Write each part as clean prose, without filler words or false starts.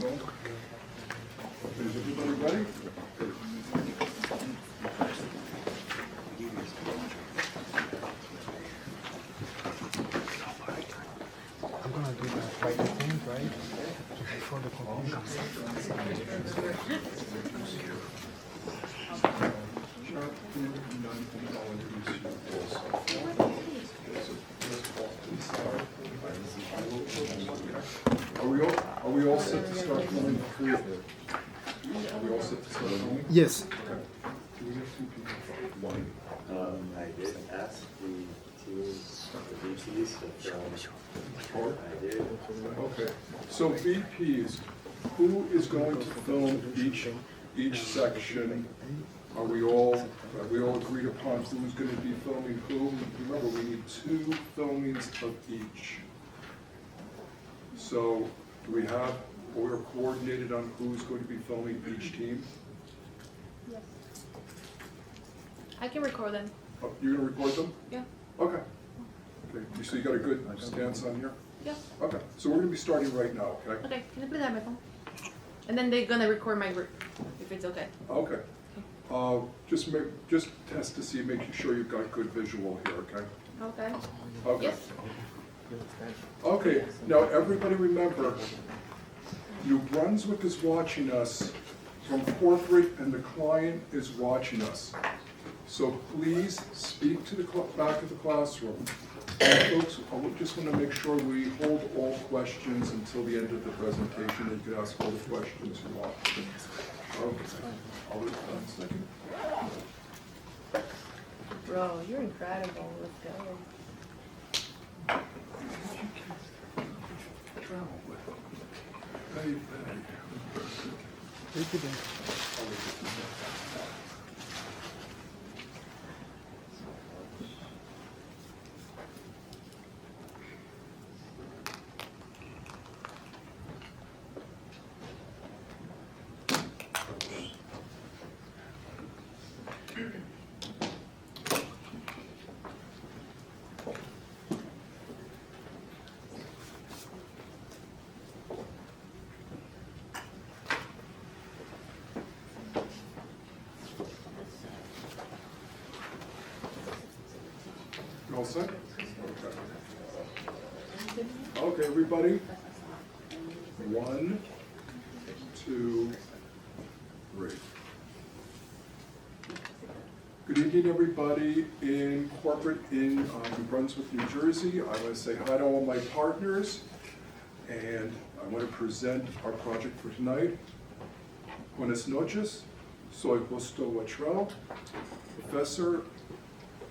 Is everybody ready? I'm gonna do that right thing, right? Before the Are we all set to start filming the three of you? Are we all set to start filming? Yes. Okay. Do we have two people? One. I did ask the teams, the VPs to film. I did. Okay. So VPs, who is going to film each section? Are we all agreed upon who's going to be filming who? Remember, we need 2 filmings of each. So, we're coordinated on who's going to be filming each team? Yes. I can record them. Oh, you're going to record them? Yeah. Okay. Okay, so you got a good stance on here? Yeah. Okay, so we're going to be starting right now, okay? Okay. Can I put it on my phone? And then they're gonna record my group, if it's okay. Okay. Just test to see, making sure you've got good visual here, okay? Okay. Okay. Yes. Okay, now everybody remember, New Brunswick is watching us from corporate and the client is watching us. So please speak to the back of the classroom. And folks, I just want to make sure we hold all questions until the end of the presentation. You can ask all the questions you want. Okay. I'll wait for 1 second. Bro, you're incredible. Let's go. Travel with them. Very, You all set? Okay, everybody. 1, 2, 3. Good evening, everybody in corporate in New Brunswick, New Jersey. I want to say hi to all my partners, and I want to present our project for tonight. Buenas noches. Soy Gusto Watrell, professor,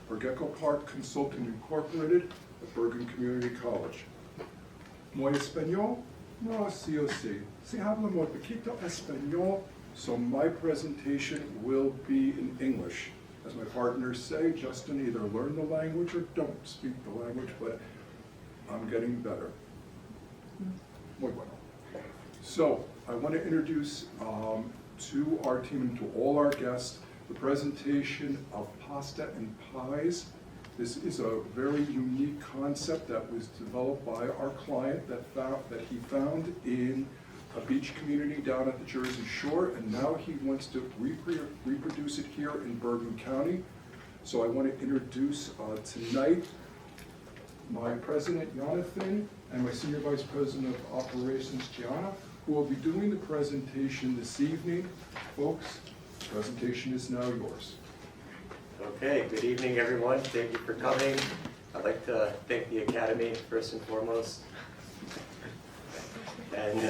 Bergecco-Parc Consulting Incorporated at Bergen Community College. Muy español? No, sí o sí. Si hablo muy poquito español, so my presentation will be in English. As my partners say, Justin, either learn the language or don't speak the language, but I'm getting better. Muy bueno. So, I want to introduce to our team and to all our guests the presentation of pasta and pies. This is a very unique concept that was developed by our client that he found in a beach community down at the Jersey Shore, and now he wants to reproduce it here in Bergen County. So I want to introduce tonight my president, Jonathan, and my senior vice president of operations, Gianna, who will be doing the presentation this evening. Folks, the presentation is now yours. Okay, good evening, everyone. Thank you for coming. I'd like to thank the Academy first and foremost, and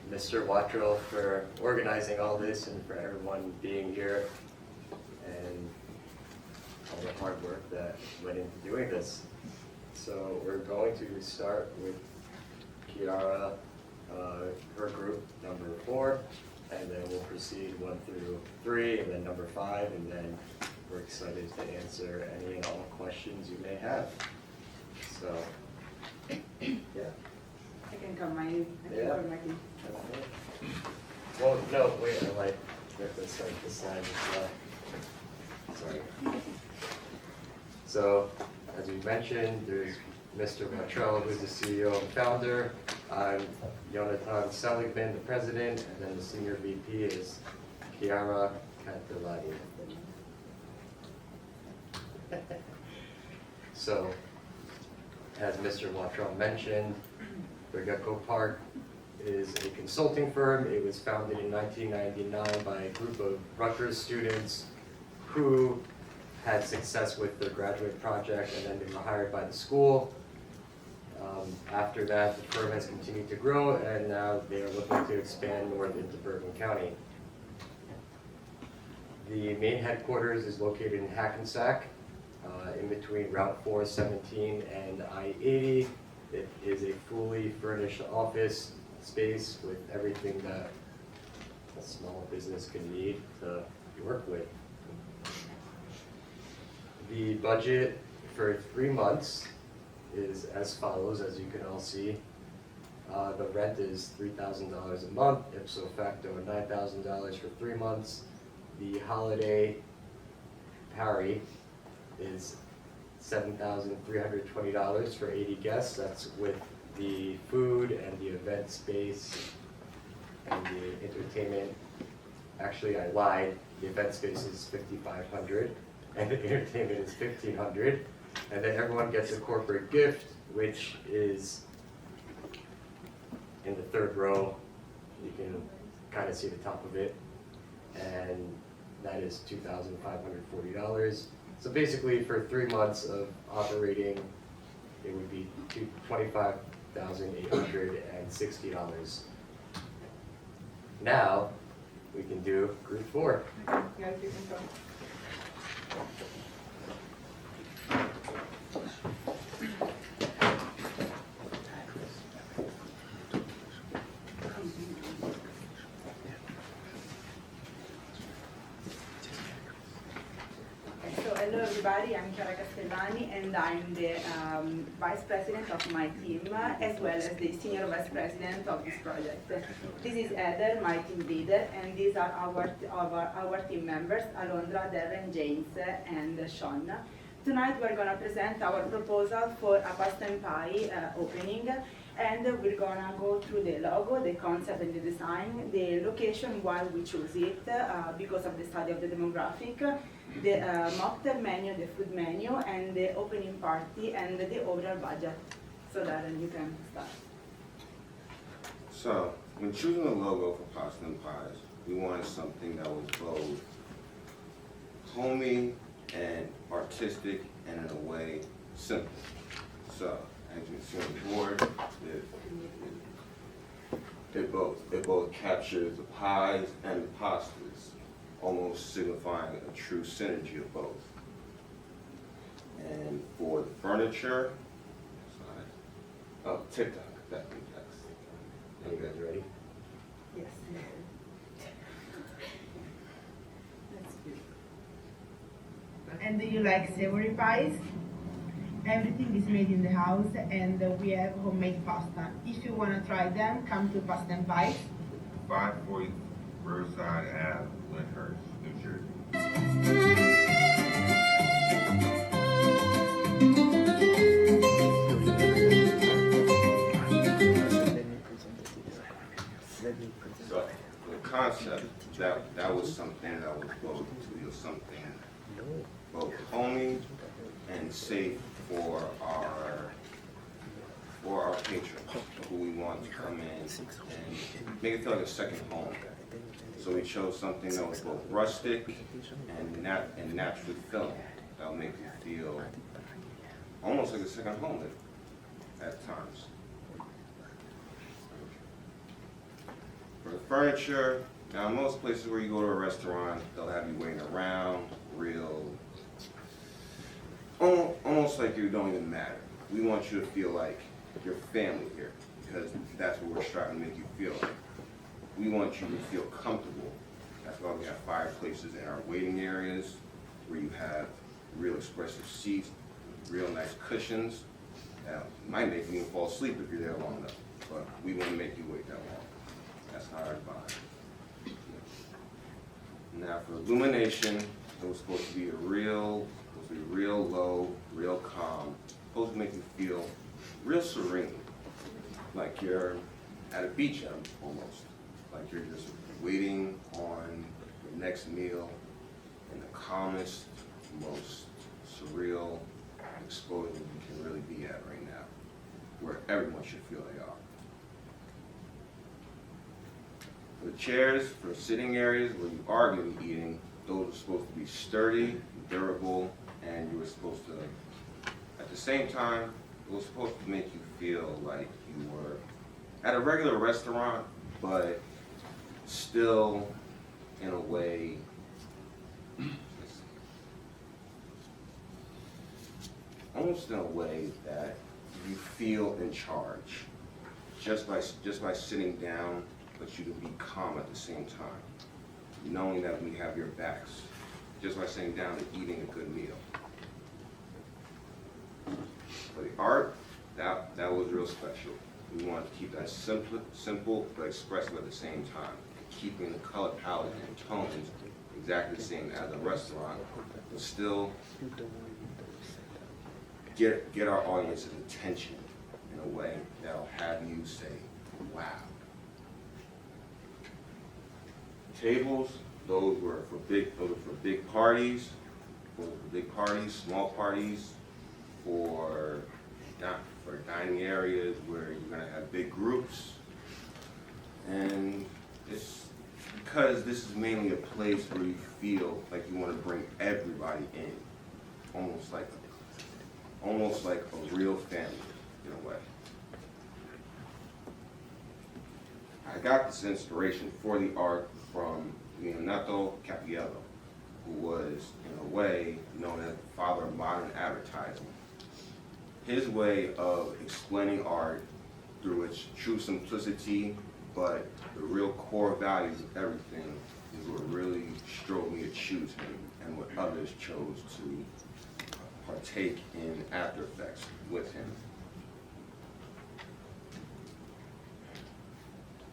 Mr. Watrell for organizing all this and for everyone being here and all the hard work that went into doing this. So we're going to start with Kiara, her group number 4, and then we'll proceed 1 through 3, and then number 5, and then we're excited to answer any and all questions you may have. So, yeah. I can come, Mikey. Yeah. Well, no, wait, I like, let's start this side as well. Sorry. So, as we mentioned, there's Mr. Watrell, who's the CEO and founder. I'm Jonathan Seligman, the president, and then the senior VP is Chiara Cantillani. So, as Mr. Watrell mentioned, Bergecco-Parc is a consulting firm. It was founded in 1999 by a group of Rutgers students who had success with their graduate project, and then they were hired by the school. After that, the firm has continued to grow, and now they are looking to expand north into Bergen County. The main headquarters is located in Hackensack, in between Route 417 and I-80. It is a fully furnished office space with everything that a small business can need to work with. The budget for 3 months is as follows, as you can all see. The rent is $3,000 a month, ipso facto $9,000 for 3 months. The holiday party is $7,320 for 80 guests. That's with the food and the event space and the entertainment. Actually, I lied. The event space is $5,500 and the entertainment is $1,500. And then everyone gets a corporate gift, which is in the third row. You can kind of see the top of it. And that is $2,540. So basically, for 3 months of operating, it would be $25,860. Now, we can do group 4. Guys, you can go. Hello everybody, I'm Chiara Castellani and I'm the Vice President of my team as well as the Senior Vice President of this project. This is Heather, my team leader, and these are our team members, Alondra, Darren, James, and Sean. Tonight we're going to present our proposal for a pasta and pie opening, and we're going to go through the logo, the concept and the design, the location why we choose it because of the study of the demographic, the mocktail menu, the food menu, and the opening party, and the overall budget. So Darren, you can start. So, when choosing a logo for pasta and pies, we wanted something that was both homey and artistic and in a way simple. So, as you can see on the board, it both captures the pies and the pastas, almost signifying a true synergy of both. And for the furniture, TikTok, definitely next. Are you guys ready? Yes. That's good. And do you like savory pies? Everything is made in the house and we have homemade pasta. If you want to try them, come to Pasta and Pies. 540 Riverside Ave, Lyndhurst, New Jersey. So the concept, that was something that was something both homey and safe for our patrons who we want to come in and make it feel like a second home. So we chose something that was both rustic and naturally filling. That will make you feel almost like a second home at times. For the furniture, now most places where you go to a restaurant, they'll have you waiting around, almost like you don't even matter. We want you to feel like you're family here, because that's what we're striving to make you feel like. We want you to feel comfortable. That's why we have fireplaces in our waiting areas, where you have real expressive seats, real nice cushions. Now, it might make you even fall asleep if you're there long enough, but we wouldn't make you wait that long. That's how I buy. Now for illumination, it was supposed to be real low, real calm. Supposed to make you feel real serene, like you're at a beach almost, like you're just waiting on the next meal in the calmest, most surreal exposure you can really be at right now, where everyone should feel they are. The chairs for sitting areas where you are going to be eating, those are supposed to be sturdy, durable, and you were supposed to, at the same time, it was supposed to make you feel like you were at a regular restaurant, but still in a way, almost in a way that you feel in charge, just by sitting down, but you can be calm at the same time, knowing that we have your backs, just by sitting down and eating a good meal. For the art, that was real special. We wanted to keep that simple but expressive at the same time, keeping the color palette and tones exactly the same as a restaurant, but still get our audience's attention in a way that'll have you say, wow. Tables, those were for big parties, small parties, for dining areas where you're gonna have big groups. And it's because this is mainly a place where you feel like you wanna bring everybody in, almost like a real family in a way. I got this inspiration for the art from Leonardo Cappiello, who was, in a way, known as the father of modern advertising. His way of explaining art through its true simplicity, but the real core values of everything, is what really strove me to choose him and what others chose to partake in After Effects with him.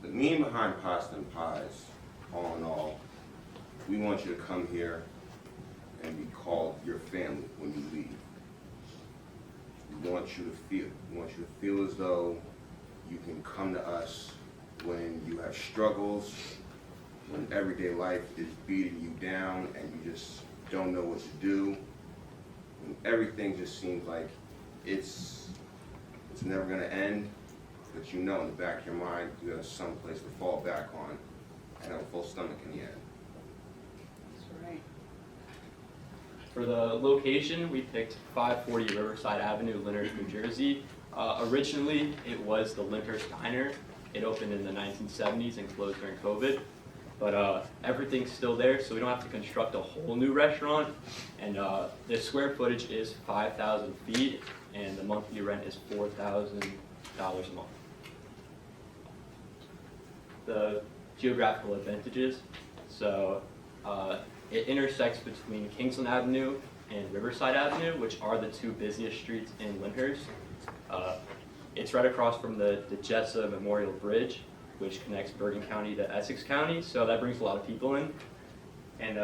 The meaning behind Pasta and Pies, all in all, we want you to come here and be called your family when you leave. We want you to feel as though you can come to us when you have struggles, when everyday life is beating you down and you just don't know what to do, when everything just seems like it's never gonna end, but you know in the back of your mind you have some place to fall back on and have a full stomach in the end. That's right. For the location, we picked 540 Riverside Avenue, Lyndhurst, New Jersey. Originally, it was the Lyndhurst Diner. It opened in the 1970s and closed during COVID. But everything's still there, so we don't have to construct a whole new restaurant. And the square footage is 5,000 feet, and the monthly rent is $4,000 a month. The geographical advantages. So it intersects between Kingsland Avenue and Riverside Avenue, which are the two busiest streets in Lyndhurst. It's right across from the Jessa Memorial Bridge, which connects Bergen County to Essex County, so that brings a lot of people in. And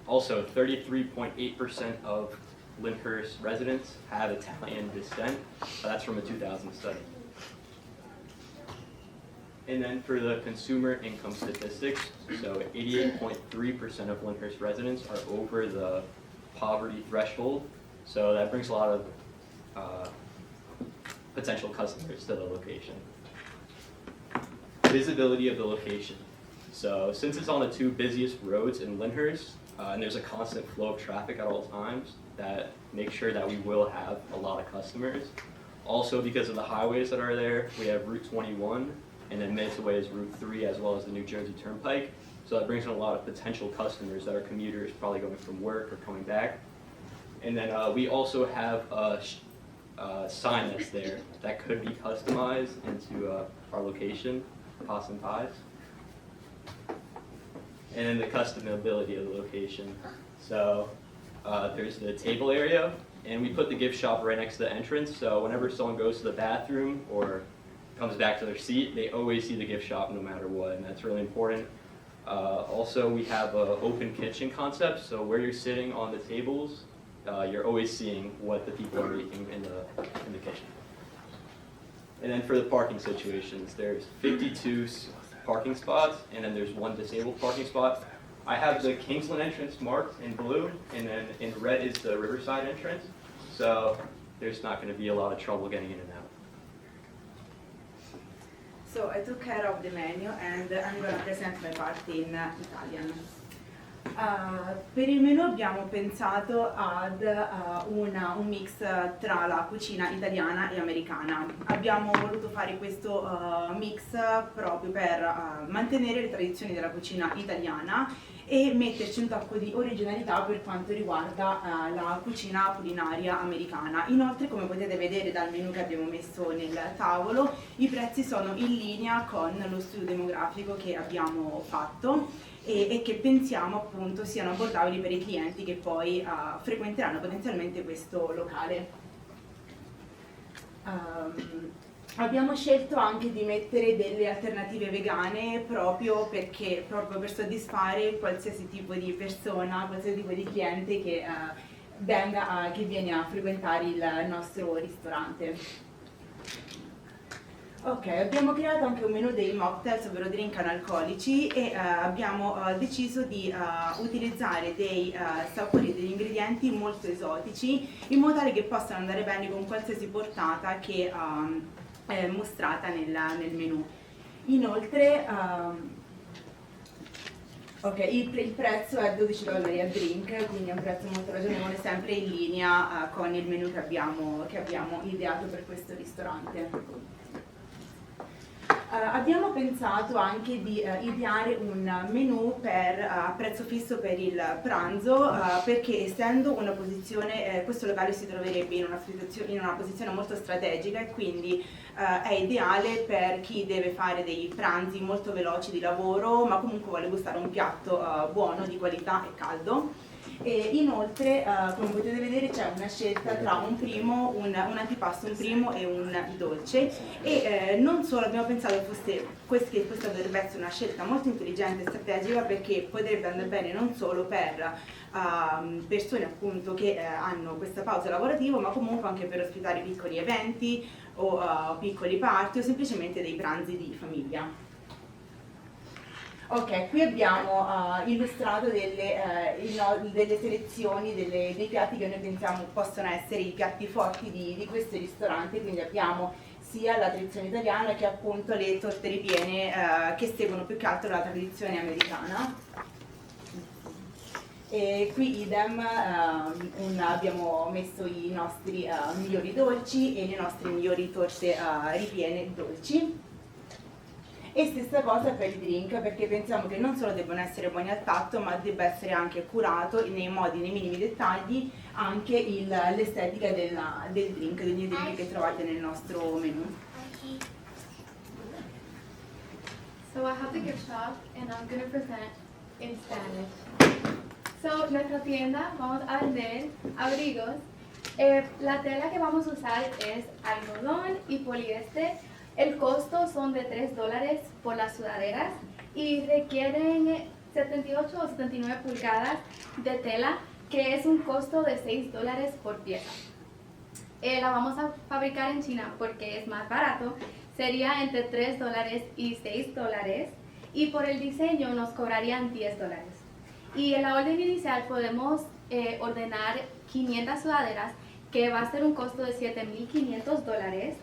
also, 33.8% of Lyndhurst residents have Italian descent. That's from a 2000 study. And then for the consumer income statistics, so 88.3% of Lyndhurst residents are over the poverty threshold. So that brings a lot of potential customers to the location. Visibility of the location. So since it's on the two busiest roads in Lyndhurst, and there's a constant flow of traffic at all times, that makes sure that we will have a lot of customers. Also, because of the highways that are there, we have Route 21, and then minutes away is Route 3, as well as the New Jersey Turnpike. So that brings in a lot of potential customers that are commuters, probably going from work or coming back. And then we also have a sign that's there that could be customized into our location, Pasta and Pies. And then the customability of the location. So there's the table area, and we put the gift shop right next to the entrance, so whenever someone goes to the bathroom or comes back to their seat, they always see the gift shop no matter what, and that's really important. Also, we have an open kitchen concept, so where you're sitting on the tables, you're always seeing what the people are making in the kitchen. And then for the parking situations, there's 52 parking spots, and then there's 1 disabled parking spot. I have the Kingsland entrance marked in blue, and then in red is the Riverside entrance. So there's not going to be a lot of trouble getting in and out. So I took care of the menu and I'm going to present my part in Italian. Per il menù abbiamo pensato ad un mix tra la cucina italiana e americana. Abbiamo voluto fare questo mix proprio per mantenere le tradizioni della cucina italiana e metterci un tocco di originalità per quanto riguarda la cucina culinaria americana. Inoltre, come potete vedere dal menù che abbiamo messo nel tavolo, i prezzi sono in linea con lo studio demografico che abbiamo fatto e che pensiamo appunto siano abbordabili per i clienti che poi frequenteranno potenzialmente questo locale. Abbiamo scelto anche di mettere delle alternative vegane proprio per soddisfare qualsiasi tipo di persona, qualsiasi tipo di cliente che viene a frequentare il nostro ristorante. Ok, abbiamo creato anche un menù dei mocktails, ovvero drink analcolici, e abbiamo deciso di utilizzare dei sapori e degli ingredienti molto esotici in modo tale che possano andare bene con qualsiasi portata che è mostrata nel menù. Inoltre il prezzo è $12 a drink, quindi è un prezzo molto ragionevole, sempre in linea con il menù che abbiamo ideato per questo ristorante. Abbiamo pensato anche di ideare un menù a prezzo fisso per il pranzo, perché essendo una posizione, questo locale si troverebbe in una posizione molto strategica e quindi è ideale per chi deve fare dei pranzi molto veloci di lavoro, ma comunque vuole gustare un piatto buono, di qualità e caldo. E inoltre, come potete vedere, c'è una scelta tra un antipasto, un primo e un dolce, e non solo abbiamo pensato che questa dovrebbe essere una scelta molto intelligente e strategica, perché potrebbe andare bene non solo per persone appunto che hanno questa pausa lavorativa, ma comunque anche per ospitare piccoli eventi o piccoli party o semplicemente dei pranzi di famiglia. Ok, qui abbiamo illustrato delle selezioni dei piatti che noi pensiamo possono essere i piatti forti di questo ristorante, quindi abbiamo sia la tradizione italiana che appunto le torte ripiene che seguono più che altro la tradizione americana. E qui idem abbiamo messo i nostri migliori dolci e le nostre migliori torte ripiene dolci. E stessa cosa per i drink, perché pensiamo che non solo debbano essere buoni al tatto, ma debba essere anche curato nei minimi dettagli, anche l'estetica degli drink che trovate nel nostro menù. So I have the gift shop and I'm going to present in Spanish. So nuestra tienda vamos a vender abrigos. La tela que vamos a usar es algodón y poliéster. El costo son de $3 por las sudaderas y requieren 78 o 79 pulgadas de tela, que es un costo de $6 por pieza. La vamos a fabricar en China porque es más barato, sería entre $3 y $6, y por el diseño nos cobrarían $10. Y en la orden inicial podemos ordenar 500 sudaderas, que va a ser un costo de $7,500,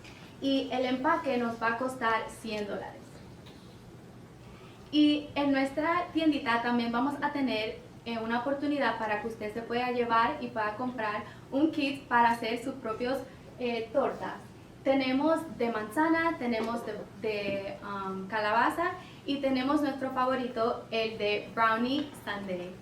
y el empaque nos va a costar $100. Y en nuestra tiendita también vamos a tener una oportunidad para que usted se pueda llevar y pueda comprar un kit para hacer sus propios tortas. Tenemos de manzana, tenemos de calabaza, y tenemos nuestro favorito, el de brownie sundae.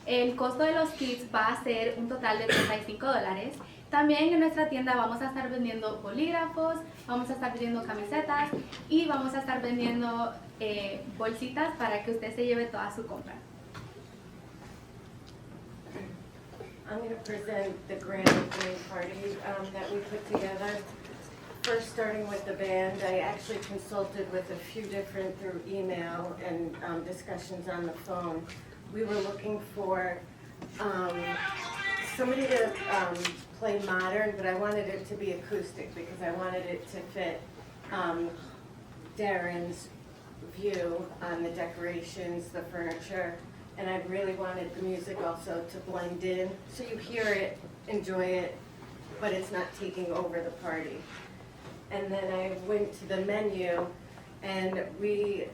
El costo de los kits va a ser un total de $35. También en nuestra tienda vamos a estar vendiendo bolígrafos, vamos a estar vendiendo camisetas y vamos a estar vendiendo bolsitas para que usted se lleve toda su compra. I'm going to present the grand opening party that we put together. First, starting with the band, I actually consulted with a few different through email and discussions on the phone. We were looking for somebody to play modern, but I wanted it to be acoustic because I wanted it to fit Darren's view on the decorations, the furniture, and I really wanted the music also to blend in, so you hear it, enjoy it, but it's not taking over the party. And then I went to the menu, and we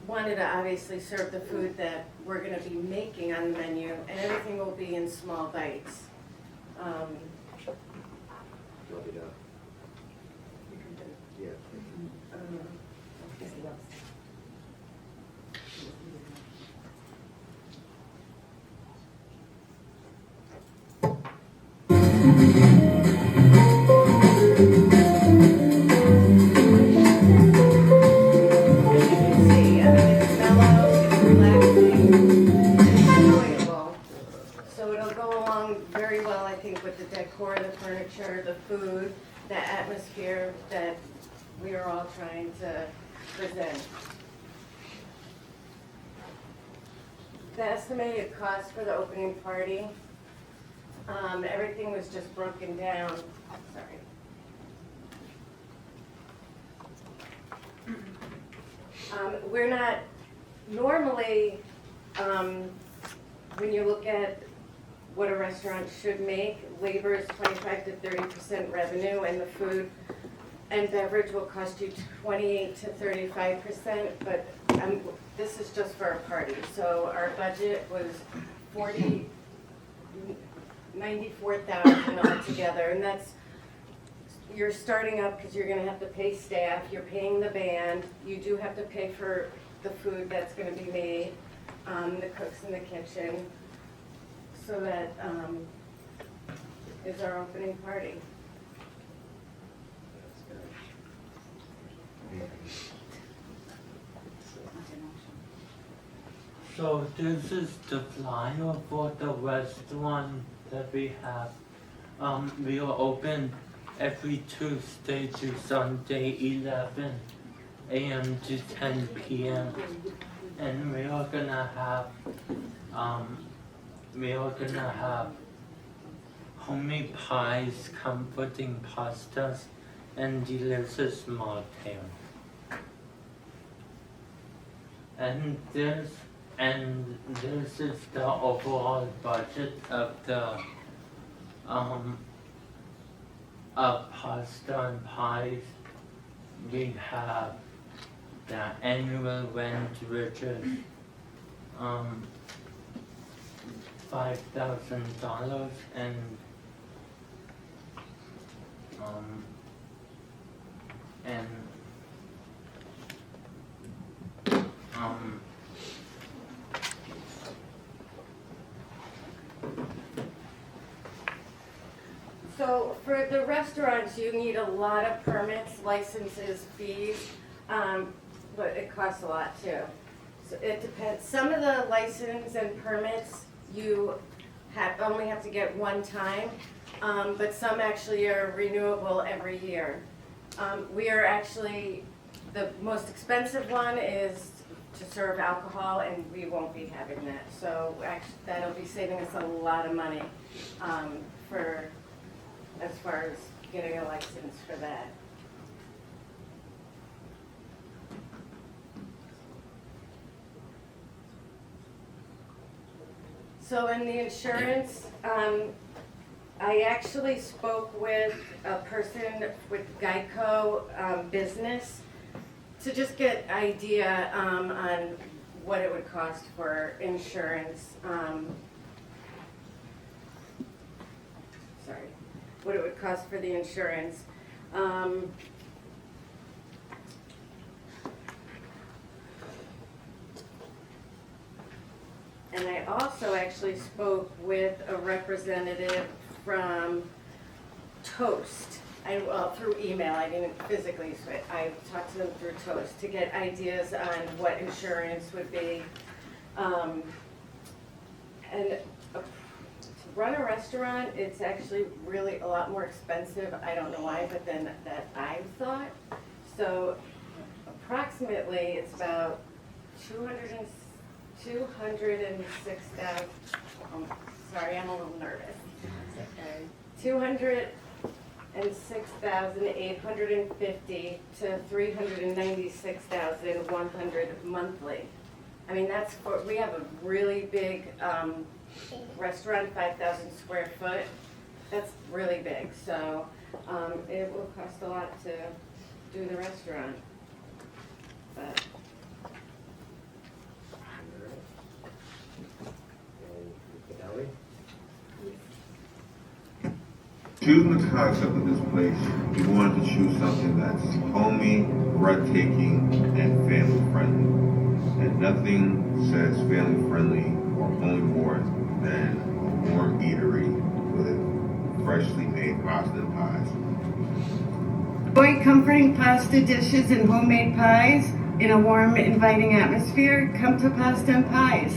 wanted to obviously serve the food that we're gonna be making on the menu, and everything will be in small bites. Love it up. Yeah. See, I mean, it's mellow, it's relaxing, it's enjoyable. So it'll go along very well, I think, with the decor, the furniture, the food, the atmosphere that we are all trying to present. The estimated cost for the opening party, everything was just broken down, sorry. We're not, normally, when you look at what a restaurant should make, labor is 25 to 30% revenue, and the food and beverage will cost you 28 to 35%, but this is just for a party. So our budget was $94,000 altogether, and that's, you're starting up because you're gonna have to pay staff, you're paying the band, you do have to pay for the food that's gonna be made, the cooks in the kitchen. So that is our opening party. So this is the flyer for the restaurant that we have. We are open every Tuesday to Sunday, 11 a.m. to 10 p.m. And we are gonna have homemade pies, comforting pastas, and delicious mocktail. And this is the overall budget of the pasta and pies. We have the annual rent, which is $5,000, and So for the restaurants, you need a lot of permits, licenses, fees, but it costs a lot too. So it depends. Some of the license and permits you only have to get one time, but some actually are renewable every year. We are actually, the most expensive one is to serve alcohol, and we won't be having that. So actually, that'll be saving us a lot of money as far as getting a license for that. So in the insurance, I actually spoke with a person with Geico Business to just get an idea on what it would cost for insurance. Sorry, what it would cost for the insurance. And I also actually spoke with a representative from Toast. Through email, I didn't physically, so I talked to them through Toast to get ideas on what insurance would be. And to run a restaurant, it's actually really a lot more expensive. I don't know why, but then that I thought. So approximately, it's about 206,000. Sorry, I'm a little nervous. Okay. $306,850 to $396,100 monthly. I mean, that's for, we have a really big restaurant, 5,000 square foot. That's really big, so it will cost a lot to do the restaurant. But Choosing the concept of this place, we wanted to choose something that's homey, breathtaking, and family friendly. And nothing says family friendly or home more than a warm eatery with freshly made pasta and pies. Enjoy comforting pasta dishes and homemade pies in a warm, inviting atmosphere. Come to Pasta and Pies.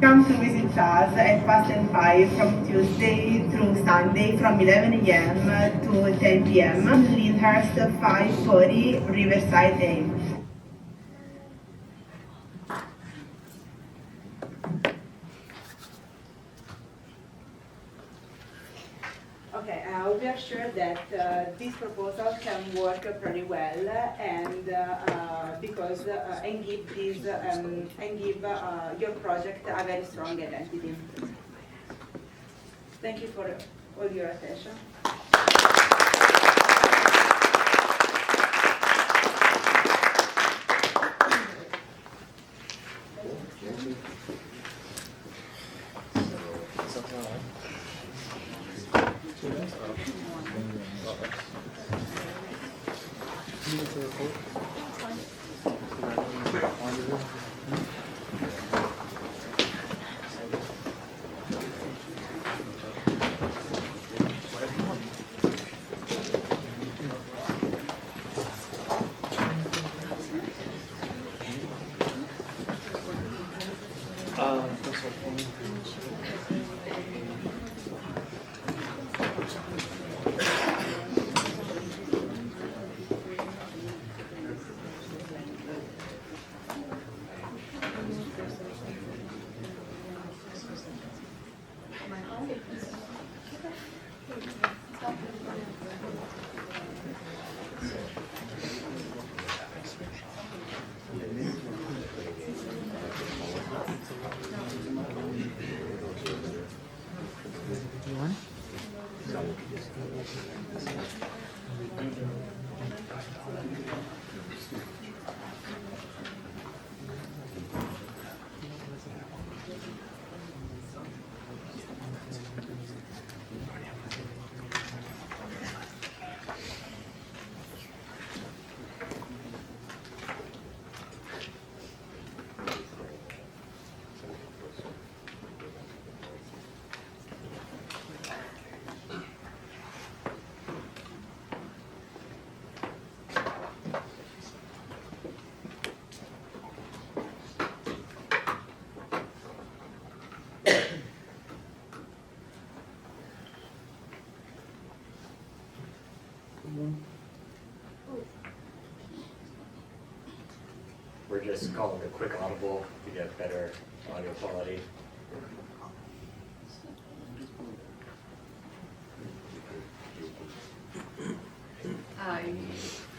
Come to visit us at Pasta and Pie from Tuesday through Sunday from 11 a.m. to 10 p.m. Lyndhurst 540 Riverside Ames. Okay, we are sure that this proposal can work pretty well and because and give this and give your project a very strong identity. Thank you for all your attention. We're just calling a quick audible to get better audio quality.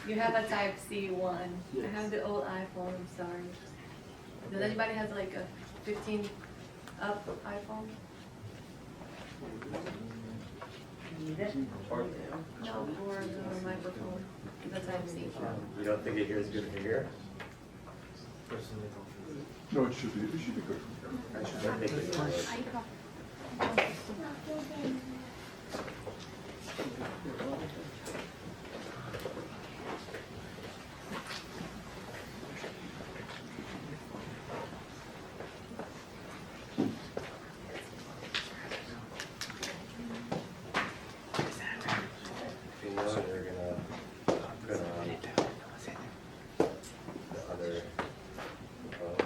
You have a Type-C one. I have the old iPhone, I'm sorry. Does anybody has like a 15 up iPhone? No, for the microphone, the Type-C. You don't think it hears good from here? No, it should be good. I think it will. You know, we're gonna put on the other phone.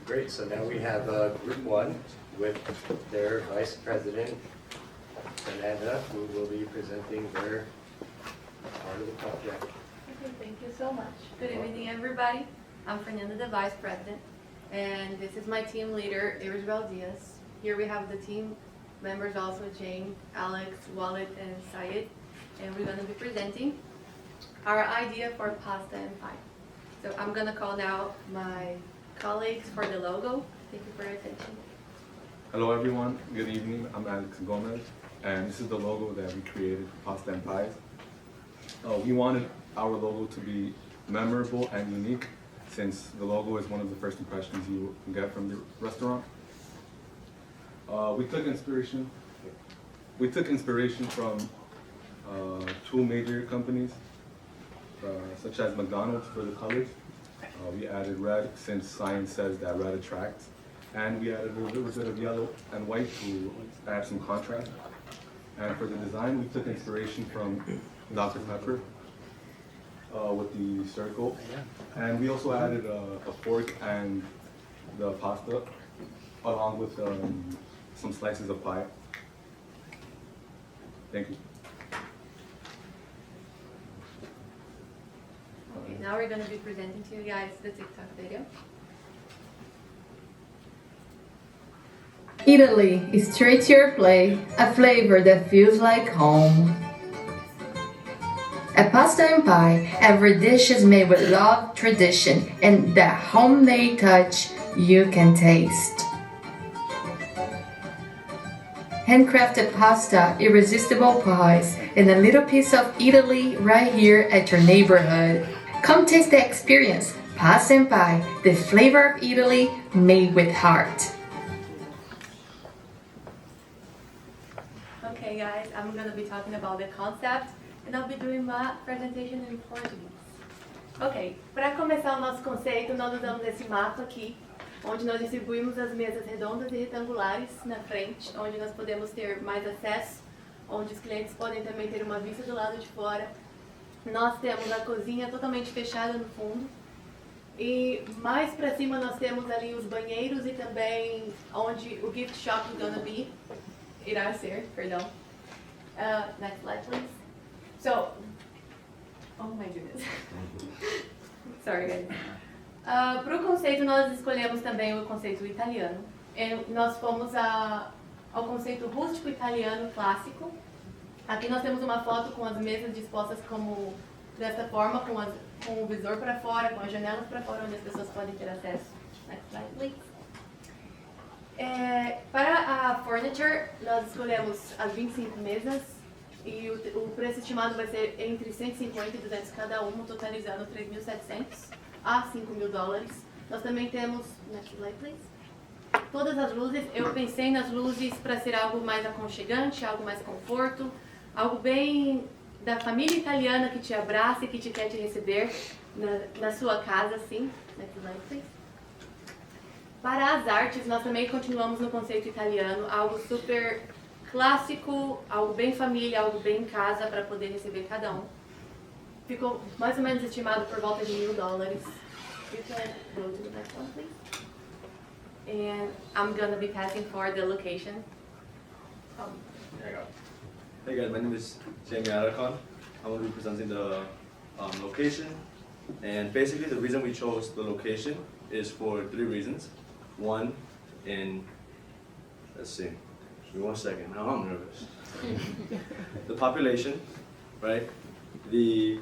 Great, so now we have group one with their vice president, Fernanda, who will be presenting their part of the project. Okay, thank you so much. Good evening, everybody. I'm Fernanda, the vice president, and this is my team leader, Irisbel Diaz. Here we have the team members also, Jane, Alex, Wallet, and Syed, and we're going to be presenting our idea for pasta and pie. So I'm going to call now my colleagues for the logo. Thank you for your attention. Hello everyone, good evening. I'm Alex Gomez, and this is the logo that we created for Pasta and Pies. We wanted our logo to be memorable and unique, since the logo is one of the first impressions you get from the restaurant. We took inspiration from two major companies, such as McDonald's for the colors. We added red, since science says that red attracts, and we added a little bit of yellow and white to add some contrast. And for the design, we took inspiration from Dr. Pepper with the circle, and we also added a fork and the pasta, along with some slices of pie. Thank you. Okay, now we're going to be presenting to you guys the TikTok video. Italy is straight to your plate, a flavor that feels like home. At Pasta and Pie, every dish is made with love, tradition, and that homemade touch you can taste. Handcrafted pasta, irresistible pies, and a little piece of Italy right here at your neighborhood. Come taste the experience. Pasta and Pie, the flavor of Italy made with heart. Okay guys, I'm going to be talking about the concept and I'll be doing my presentation in Portuguese. Ok, para começar o nosso conceito, nós usamos esse mapa aqui, onde nós distribuímos as mesas redondas e retangulares na frente, onde nós podemos ter mais acesso, onde os clientes podem também ter uma vista do lado de fora. Nós temos a cozinha totalmente fechada no fundo. E mais para cima nós temos ali os banheiros e também onde o gift shop irá ser, perdão. Next slide, please. So, oh my goodness. Sorry, guys. Para o conceito, nós escolhemos também o conceito italiano. Nós fomos ao conceito rústico italiano clássico. Aqui nós temos uma foto com as mesas dispostas como dessa forma, com o visor para fora, com as janelas para fora, onde as pessoas podem ter acesso. Next slide, please. Para a furniture, nós escolhemos as 25 mesas e o preço estimado vai ser entre 150 e 200 cada uma, totalizando 3.700 a $5.000. Nós também temos, next slide please, todas as luzes. Eu pensei nas luzes para ser algo mais aconchegante, algo mais conforto, algo bem da família italiana que te abraça e que te quer te receber na sua casa, assim. Next slide please. Para as artes, nós também continuamos no conceito italiano, algo super clássico, algo bem família, algo bem em casa para poder receber cada um. Ficou mais ou menos estimado por volta de $1.000. You can go to the next one, please. And I'm gonna be passing for the location. There you go. Hey guys, my name is Jamie Alarcon. I'm going to be presenting the location. And basically the reason we chose the location is for 3 reasons. One, let's see, give me 1 second, now I'm nervous. The population, right? It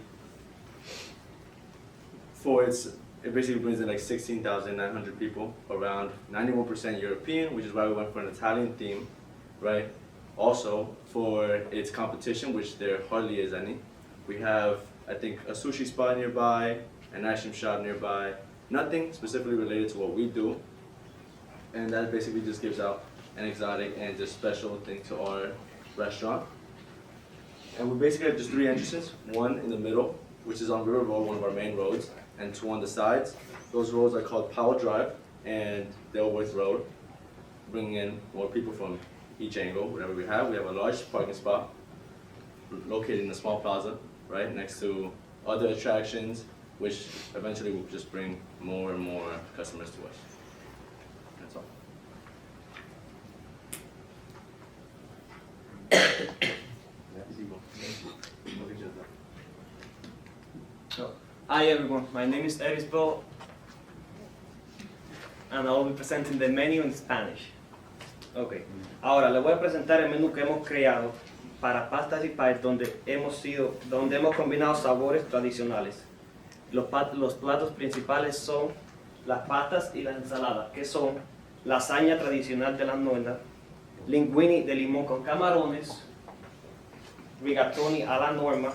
basically brings in like 16,900 people, around 91% European, which is why we went for an Italian theme, right? Also, for its competition, which there hardly is any, we have, I think, a sushi spot nearby, an ice cream shop nearby, nothing specifically related to what we do, and that basically just gives out an exotic and just special thing to our restaurant. And we basically have just 3 entrances, one in the middle, which is on River Road, one of our main roads, and 2 on the sides. Those roads are called Powell Drive and Daleworth Road, bringing in more people from each angle, whatever we have. We have a large parking spot located in a small plaza, right next to other attractions, which eventually will just bring more and more customers to us. That's all. Hi everyone, my name is Erisbo and I will be presenting the menu in Spanish. Ok, ahora les voy a presentar el menú que hemos creado para pastas y pies donde hemos combinado sabores tradicionales. Los platos principales son las pastas y las ensaladas, que son lasaña tradicional de la nonna, linguini de limón con camarones, rigatoni a la norma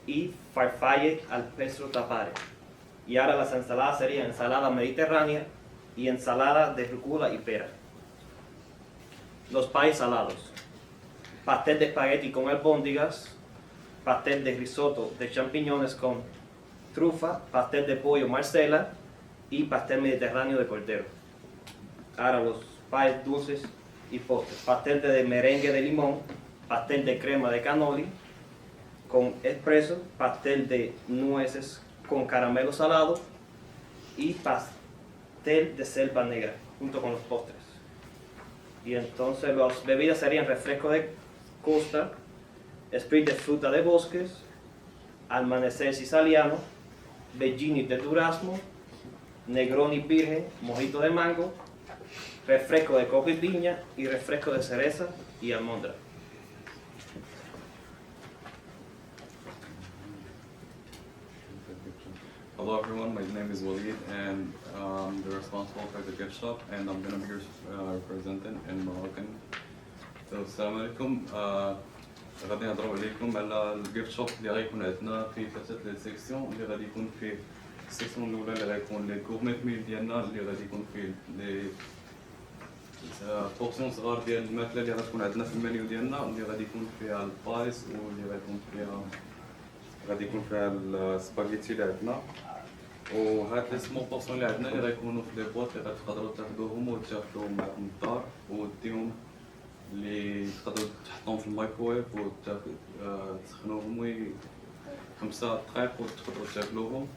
y farfalle al pesto tapare. Y ahora las ensaladas serían ensalada mediterránea y ensalada de rúcula y pera. Los pies salados: pastel de espagueti con albóndigas, pastel de risotto de champiñones con trufa, pastel de pollo marsala y pastel mediterráneo de cordero. Ahora los pies dulces y postres: pastel de merengue de limón, pastel de crema de cannoli con espresso, pastel de nueces con caramelo salado y pastel de selva negra junto con los postres. Y entonces las bebidas serían refresco de costa, spritz de fruta de bosques, amanecer siciliano, Bellini de durazno, Negroni virgen, mojito de mango, refresco de coco y piña y refresco de cereza y almondra. Hello everyone, my name is Walid and I'm the responsible for the gift shop and I'm going to be representing in Moroccan. So السلام عليكم. غادي نهضروا عليكم على الجيفت شوب اللي غيكون عندنا فيه ثلاثة لي سيكسيون اللي غادي يكون فيه السيكسيون الأولى اللي غيكون لي غورميت ميل ديالنا اللي غادي يكون فيه لي بورسيون صغار ديال الماكلة اللي غتكون عندنا في المنيو ديالنا اللي غادي يكون فيها البايس واللي غادي يكون فيها السباغيتي اللي عندنا. وهاد لي سمول بورسيون اللي عندنا اللي غيكونوا في لي بواط اللي غتقدروا تاخذوهم وتاكلوهم معكم للدار وديهم اللي تقدروا تحطوهم في الميكروويف وتسخنوهم 5 دقائق وتقدروا تاكلوهم.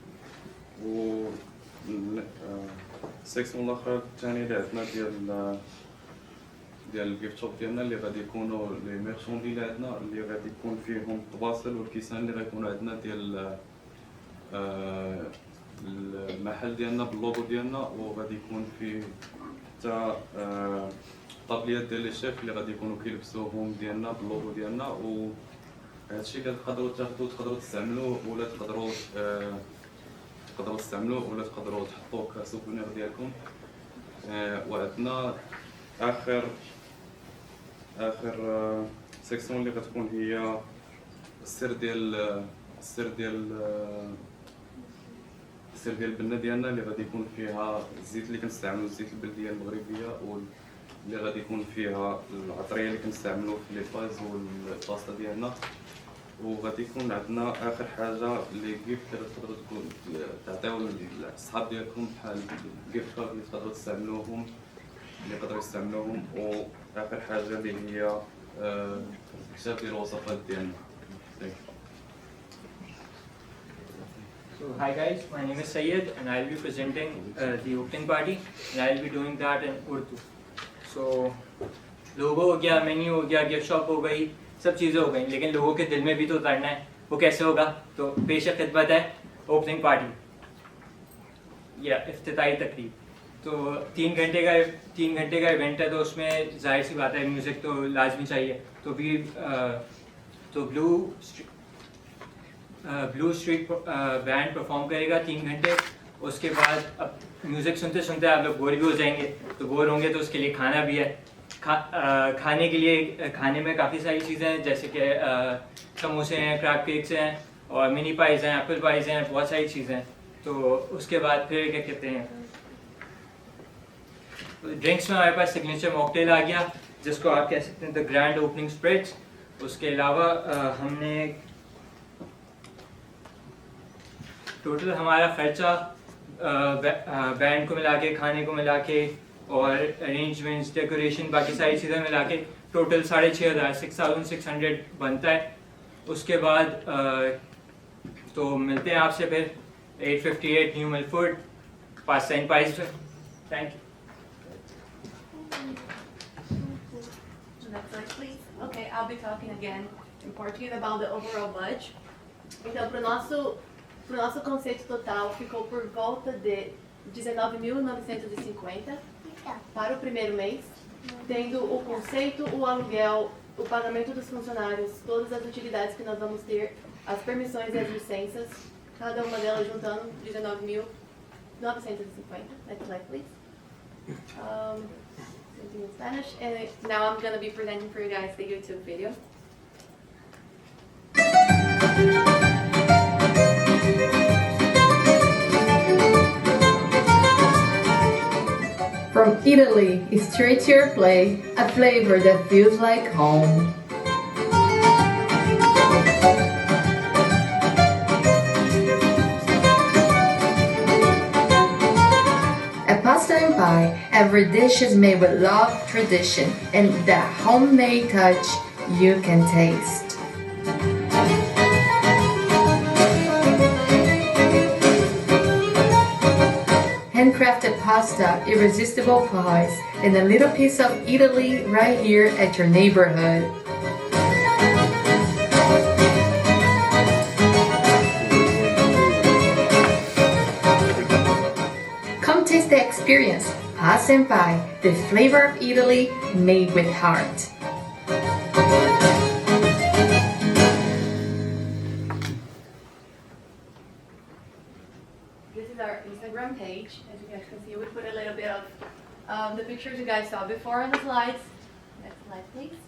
و السيكسيون الاخرى الثانيه اللي عندنا ديال الجيفت شوب ديالنا اللي غادي يكونوا لي ميرشوندي اللي عندنا اللي غادي يكون فيهم الطباسل والكيسان اللي غيكونوا عندنا ديال المحل ديالنا باللوغو ديالنا وغادي يكون فيه حتى طابليات ديال لي شيف اللي غادي يكونوا كيلبسوهم ديالنا باللوغو ديالنا. وهادشي كتقدروا تاخذوه تقدروا تستعملوه ولا تقدروا تستعملوه ولا تقدروا تحطوه كسوفونير ديالكم. وعندنا اخر سيكسيون اللي غتكون هي السر ديال البنه ديالنا اللي غادي يكون فيها الزيت اللي كنستعملوا الزيت البلديه المغربيه واللي غادي يكون فيها العطريه اللي كنستعملوا في لي بايز والباستا ديالنا. وغادي يكون عندنا اخر حاجه اللي كيف تقدروا تعطيو للصحاب ديالكم بحال الجيفت كارد اللي تقدروا تستعملوهم واخر حاجه اللي هي كتاب ديال الوصفات ديالنا. So hi guys, my name is Syed and I will be presenting the opening party and I will be doing that in Urdu. So logo हो गया, menu हो गया, gift shop हो गई, सब चीज़ें हो गई, लेकिन लोगों के दिल में भी तो उतरना है. वो कैसे होगा? तो पेश खिदमत है ओपनिंग पार्टी या इफ्तिताई तकरीब. तो 3 घंटे का इवेंट है तो उसमें जाहिर सी बात है म्यूज़िक तो लाजमी चाहिए. तो ब्लू स्ट्रीट बैंड परफॉर्म करेगा 3 घंटे. उसके बाद अब म्यूज़िक सुनते सुनते आप लोग बोर भी हो जाएंगे. तो बोर होंगे तो उसके लिए खाना भी है. खाने के लिए खाने में काफ़ी सारी चीज़ें हैं जैसे कि समोसे हैं, क्रैब केक्स हैं और मिनी पाइज़ हैं, एप्पल पाइज़ हैं, बहुत सारी चीज़ें हैं. तो उसके बाद फिर क्या कहते हैं ड्रिंक्स में हमारे पास सिग्नेचर मॉकटेल आ गया जिसको आप कह सकते हैं द ग्रैंड ओपनिंग स्प्रिट्स. उसके अलावा हमने टोटल हमारा खर्चा बैंड को मिला के, खाने को मिला के और अरेंजमेंट्स, डेकोरेशन, बाकी सारी चीज़ें मिला के टोटल 6,500 6,600 बनता है. उसके बाद तो तो मिलते हैं आपसे फिर 858 न्यू मिलफोर्ड पास सेंट पाइस पे। Thank you. Next slide, please. Okay, I'll be talking again in Portuguese about the overall budget. Então, para o nosso conceito total, ficou por volta de 19.950 para o primeiro mês, tendo o conceito, o aluguel, o pagamento dos funcionários, todas as utilidades que nós vamos ter, as permissões e as licenças, cada uma delas juntando 19.950. Next slide, please. Something in Spanish. And now I'm going to be presenting for you guys the YouTube video. From Italy, straight to your plate, a flavor that feels like home. At Pasta and Pie, every dish is made with love, tradition, and that homemade touch you can taste. Handcrafted pasta, irresistible pies, and a little piece of Italy right here at your neighborhood. Come taste the experience. Pasta and Pie, the flavor of Italy made with heart. This is our Instagram page. As you guys can see, we put a little bit of the pictures you guys saw before on the slides. Next slide, please.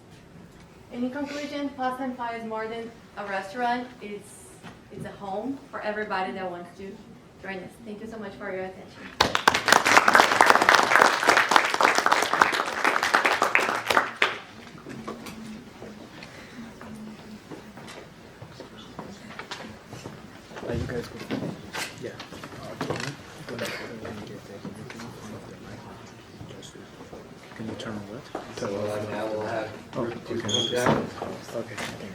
And in conclusion, Pasta and Pie is more than a restaurant. It's a home for everybody that wants to join us. Thank you so much for your attention. Are you guys good? Yeah. Can you turn what? So now we'll have Oh, group two okay. come down. Okay, thank you.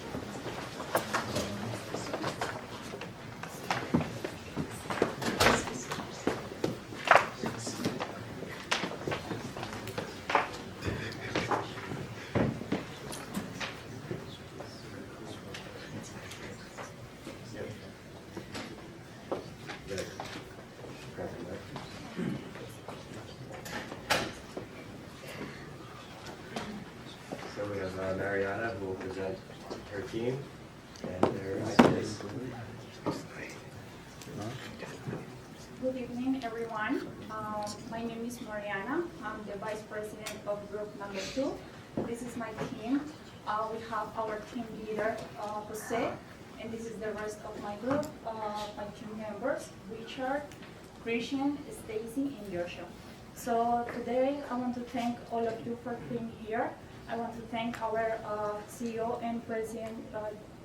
So we have Mariana who will present her team and their ideas. Good evening, everyone. My name is Mariana. I'm the Vice President of Group Number 2. This is my team. We have our team leader, Jose, and this is the rest of my group, my team members, Richard, Christian, Stacy, and Joshua. So today, I want to thank all of you for being here. I want to thank our CEO and President,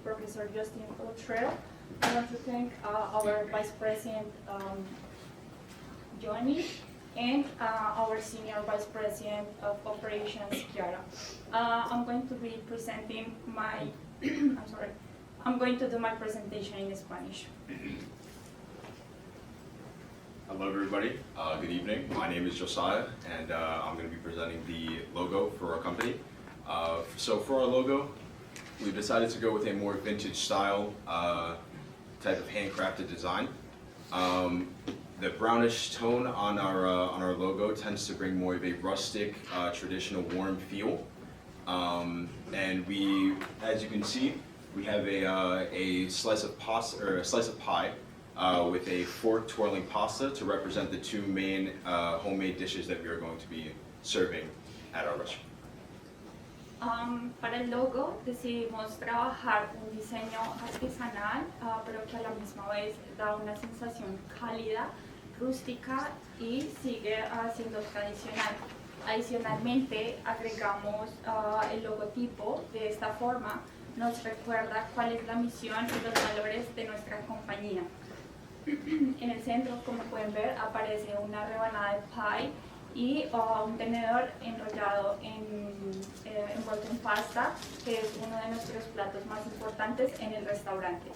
Professor Justin Luttrell. I want to thank our Vice President, Johnny, and our Senior Vice President of Operations, Chiara. I'm going to be presenting my, I'm going to do my presentation in Spanish. Hello everybody, good evening. My name is Josiah and I'm going to be presenting the logo for our company. So for our logo, we've decided to go with a more vintage style type of handcrafted design. The brownish tone on our logo tends to bring more of a rustic, traditional warm feel. And we, as you can see, we have a slice of pasta or a slice of pie with a fork twirling pasta to represent the two main homemade dishes that we are going to be serving at our restaurant. Para el logo decidimos trabajar un diseño artesanal, pero que a la misma vez da una sensación cálida, rústica y sigue siendo tradicional. Adicionalmente agregamos el logotipo. De esta forma nos recuerda cuál es la misión y los valores de nuestra compañía. En el centro, como pueden ver, aparece una rebanada de pie y un tenedor enrollado envuelto en pasta, que es uno de nuestros platos más importantes en el restaurante.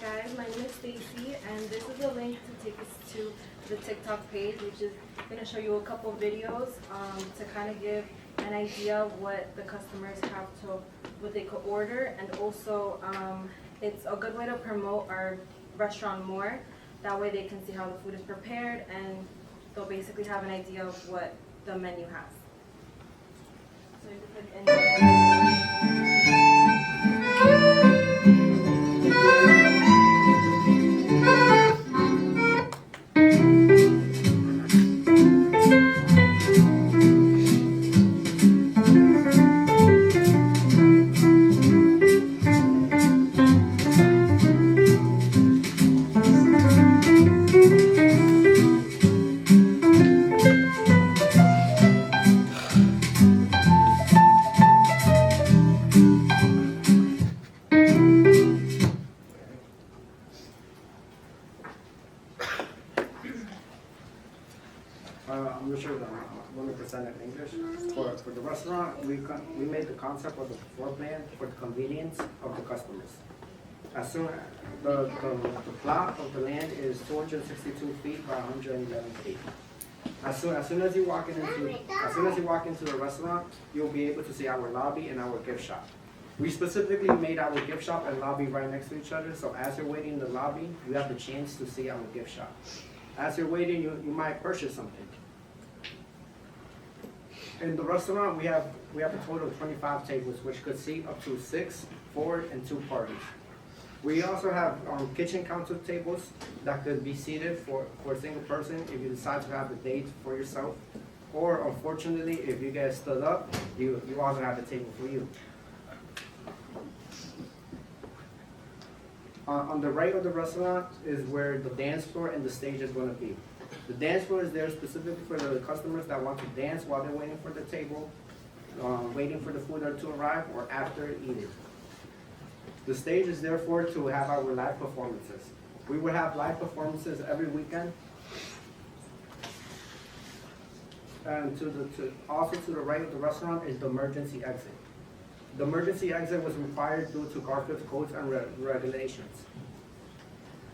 guys, my name is Stacy, and this is a link to take us to the TikTok page, which is going to show you a couple videos to kind of give an idea of what the customers have to, what they could order, and also it's a good way to promote our restaurant more. That way they can see how the food is prepared, and they'll basically have an idea of what the menu has. So you can click I'm not sure that I'm going to present in English. For the restaurant, we made the concept of the floor plan for the convenience of the customers. As soon the plot of the land is 262 feet by 111 feet. As soon as you walk into the restaurant, you'll be able to see our lobby and our gift shop. We specifically made our gift shop and lobby right next to each other, so as you're waiting in the lobby, you have the chance to see our gift shop. As you're waiting, you might purchase something. In the restaurant, we have a total of 25 tables, which could seat up to 6, 4, and 2 parties. We also have kitchen counter tables that could be seated for a single person if you decide to have a date for yourself. Or unfortunately, if you guys stood up, you also have a table for you. On the right of the restaurant is where the dance floor and the stage is going to be. The dance floor is there specifically for the customers that want to dance while they're waiting for the table, waiting for the food to arrive, or after eating. The stage is therefore to have our live performances. We will have live performances every weekend. And also to the right of the restaurant is the emergency exit. The emergency exit was required due to Garfield's codes and regulations.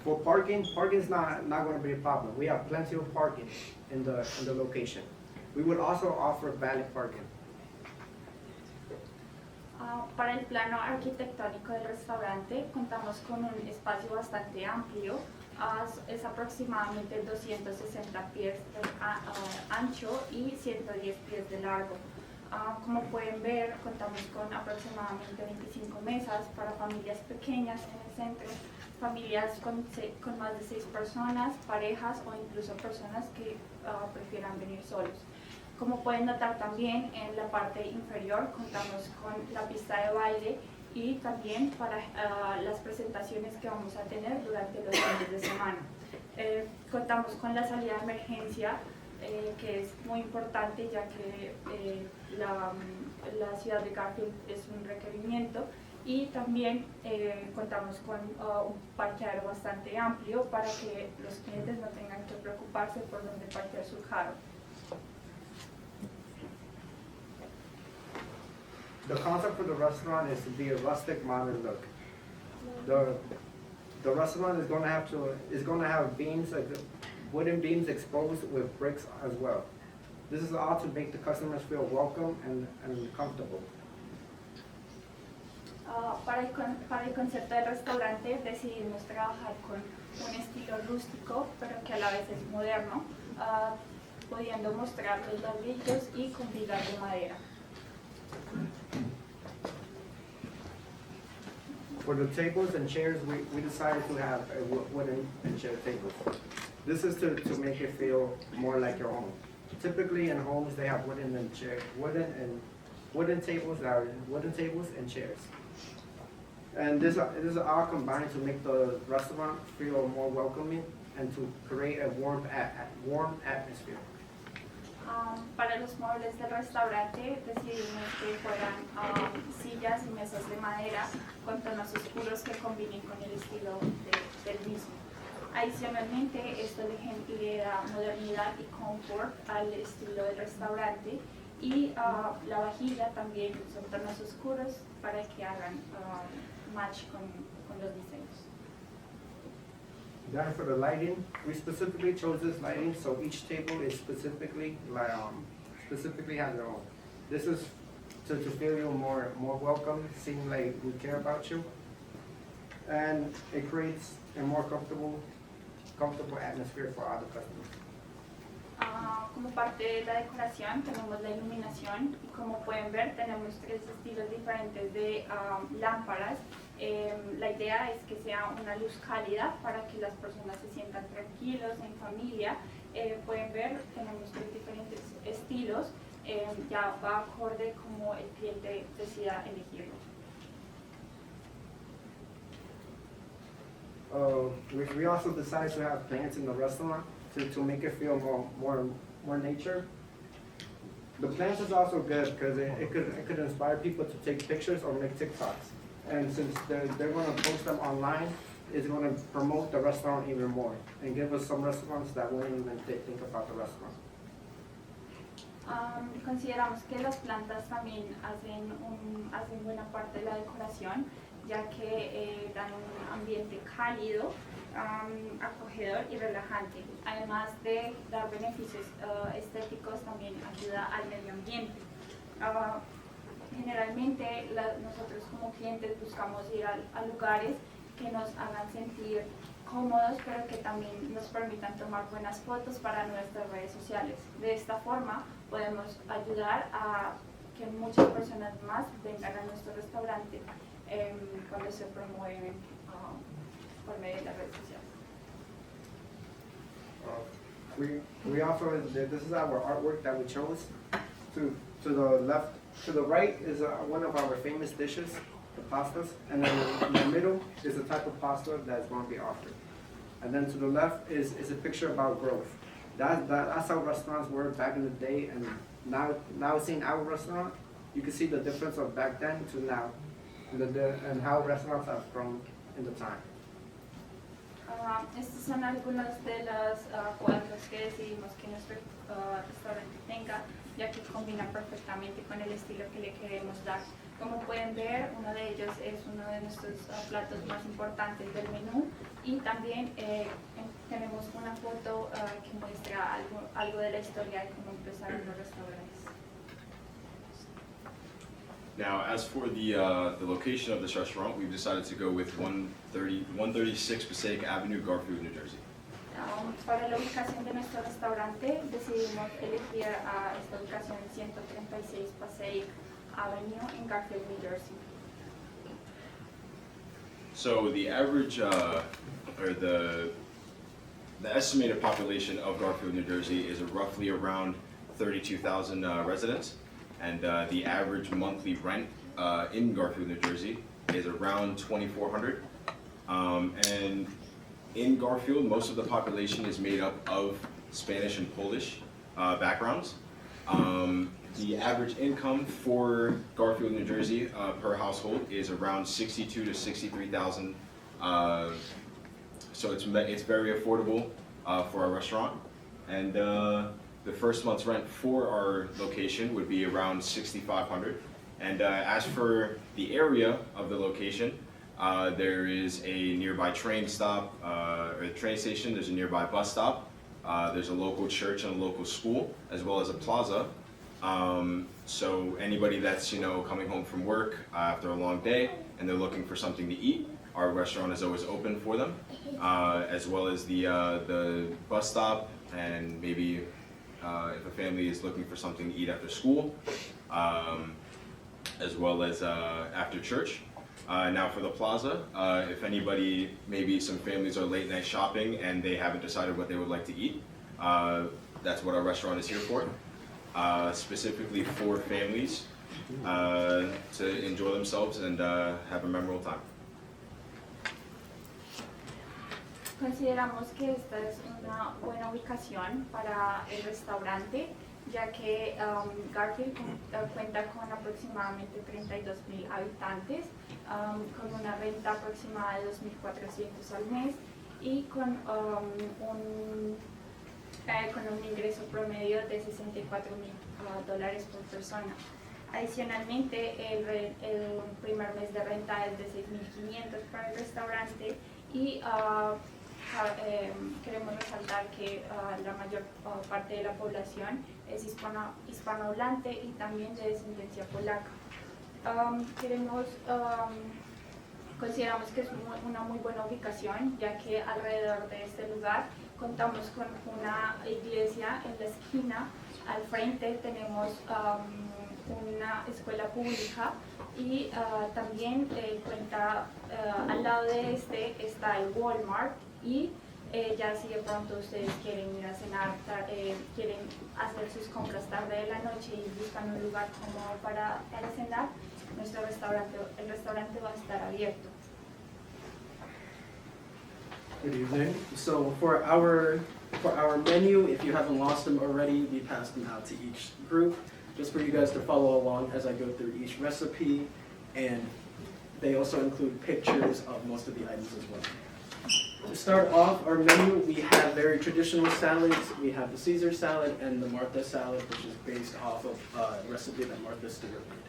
For parking is not going to be a problem. We have plenty of parking in the location. We would also offer valet parking. Para el plano arquitectónico del restaurante contamos con un espacio bastante amplio, es aproximadamente 260 pies de ancho y 110 pies de largo. Como pueden ver, contamos con aproximadamente 25 mesas para familias pequeñas en el centro, familias con más de 6 personas, parejas o incluso personas que prefieran venir solos. Como pueden notar también en la parte inferior contamos con la pista de baile y también para las presentaciones que vamos a tener durante los fines de semana. Contamos con la salida de emergencia que es muy importante ya que la ciudad de Garfield es un requerimiento, y también contamos con un parqueadero bastante amplio para que los clientes no tengan que preocuparse por dónde parquear su carro. The concept for the restaurant is to be a rustic, modern look. The restaurant is going to have beams, like wooden beams exposed with bricks as well. This is all to make the customers feel welcome and comfortable. Para el concepto del restaurante decidimos trabajar con un estilo rústico, pero que a la vez es moderno, pudiendo mostrar los ladrillos y con vigas de madera. For the tables and chairs, we decided to have wooden and chair tables. This is to make it feel more like your home. Typically in homes they have wooden tables and chairs. And this is all combined to make the restaurant feel more welcoming and to create a warm atmosphere. Para los muebles del restaurante decidimos que fueran sillas y mesas de madera con tonos oscuros que combinen con el estilo del mismo. Adicionalmente, esto le da modernidad y confort al estilo del restaurante, y la vajilla también son tonos oscuros para que hagan match con los diseños. Then for the lighting, we specifically chose this lighting, so each table is specifically has their own. This is to feel you more welcome, seem like we care about you. And it creates a more comfortable atmosphere for all the customers. Como parte de la decoración tenemos la iluminación y como pueden ver tenemos 3 estilos diferentes de lámparas. La idea es que sea una luz cálida para que las personas se sientan tranquilos, en familia. Pueden ver, tenemos 3 diferentes estilos, ya va acorde como el cliente decida elegirlo. We also decided to have plants in the restaurant to make it feel more nature. The plants is also good because it could inspire people to take pictures or make TikToks. And since they're going to post them online, it's going to promote the restaurant even more and give us some restaurants that wouldn't even think about the restaurant. Consideramos que las plantas también hacen buena parte de la decoración, ya que dan un ambiente cálido, acogedor y relajante. Además de dar beneficios estéticos, también ayuda al medio ambiente. Generalmente nosotros como clientes buscamos ir a lugares que nos hagan sentir cómodos, pero que también nos permitan tomar buenas fotos para nuestras redes sociales. De esta forma podemos ayudar a que muchas personas más vengan a nuestro restaurante cuando se promueven por medio de las redes sociales. We also, this is our artwork that we chose. To the left, to the right is one of our famous dishes, the pastas, and then in the middle is the type of pasta that's going to be offered. And then to the left is a picture about growth. That's how restaurants were back in the day, and now seeing our restaurant, you can see the difference of back then to now, and how restaurants have grown in the time. Estos son algunos de los cuadros que decidimos que nuestro restaurante tenga, ya que combinan perfectamente con el estilo que le queremos dar. Como pueden ver, uno de ellos es uno de nuestros platos más importantes del menú y también tenemos una foto que muestra algo de la historia de cómo empezaron los restaurantes. Now, as for the location of this restaurant, we've decided to go with 136 Passaic Avenue, Garfield, New Jersey. Para la ubicación de nuestro restaurante decidimos elegir esta ubicación 136 Passaic Avenue in Garfield, New Jersey. So the average, or the estimated population of Garfield, New Jersey is roughly around 32,000 residents. And the average monthly rent in Garfield, New Jersey is around $2,400. And in Garfield, most of the population is made up of Spanish and Polish backgrounds. The average income for Garfield, New Jersey per household is around $62,000 to $63,000. So it's very affordable for our restaurant. And the first month's rent for our location would be around $6,500. And as for the area of the location, there is a nearby train stop, or a train station, there's a nearby bus stop, there's a local church and a local school, as well as a plaza. So anybody that's coming home from work after a long day and they're looking for something to eat, our restaurant is always open for them, as well as the bus stop, and maybe if a family is looking for something to eat after school, as well as after church. Now for the plaza, if anybody, maybe some families are late night shopping and they haven't decided what they would like to eat, that's what our restaurant is here for. Specifically for families to enjoy themselves and have a memorable time. Consideramos que esta es una buena ubicación para el restaurante, ya que Garfield cuenta con aproximadamente 32,000 habitantes, con una renta aproximada de $2,400 al mes y con un ingreso promedio de $64,000 por persona. Adicionalmente, el primer mes de renta es de $6,500 para el restaurante y queremos resaltar que la mayor parte de la población es hispanohablante y también de descendencia polaca. Consideramos que es una muy buena ubicación, ya que alrededor de este lugar contamos con una iglesia en la esquina. Al frente tenemos una escuela pública y también al lado de este está el Walmart y ya si de pronto ustedes quieren ir a cenar, quieren hacer sus compras tarde de la noche y buscan un lugar cómodo para cenar, el restaurante va a estar abierto. Good evening. So for our menu, if you haven't lost them already, we passed them out to each group, just for you guys to follow along as I go through each recipe, and they also include pictures of most of the items as well. To start off our menu, we have very traditional salads. We have the Caesar salad and the Martha salad, which is based off of a recipe that Martha Stewart made.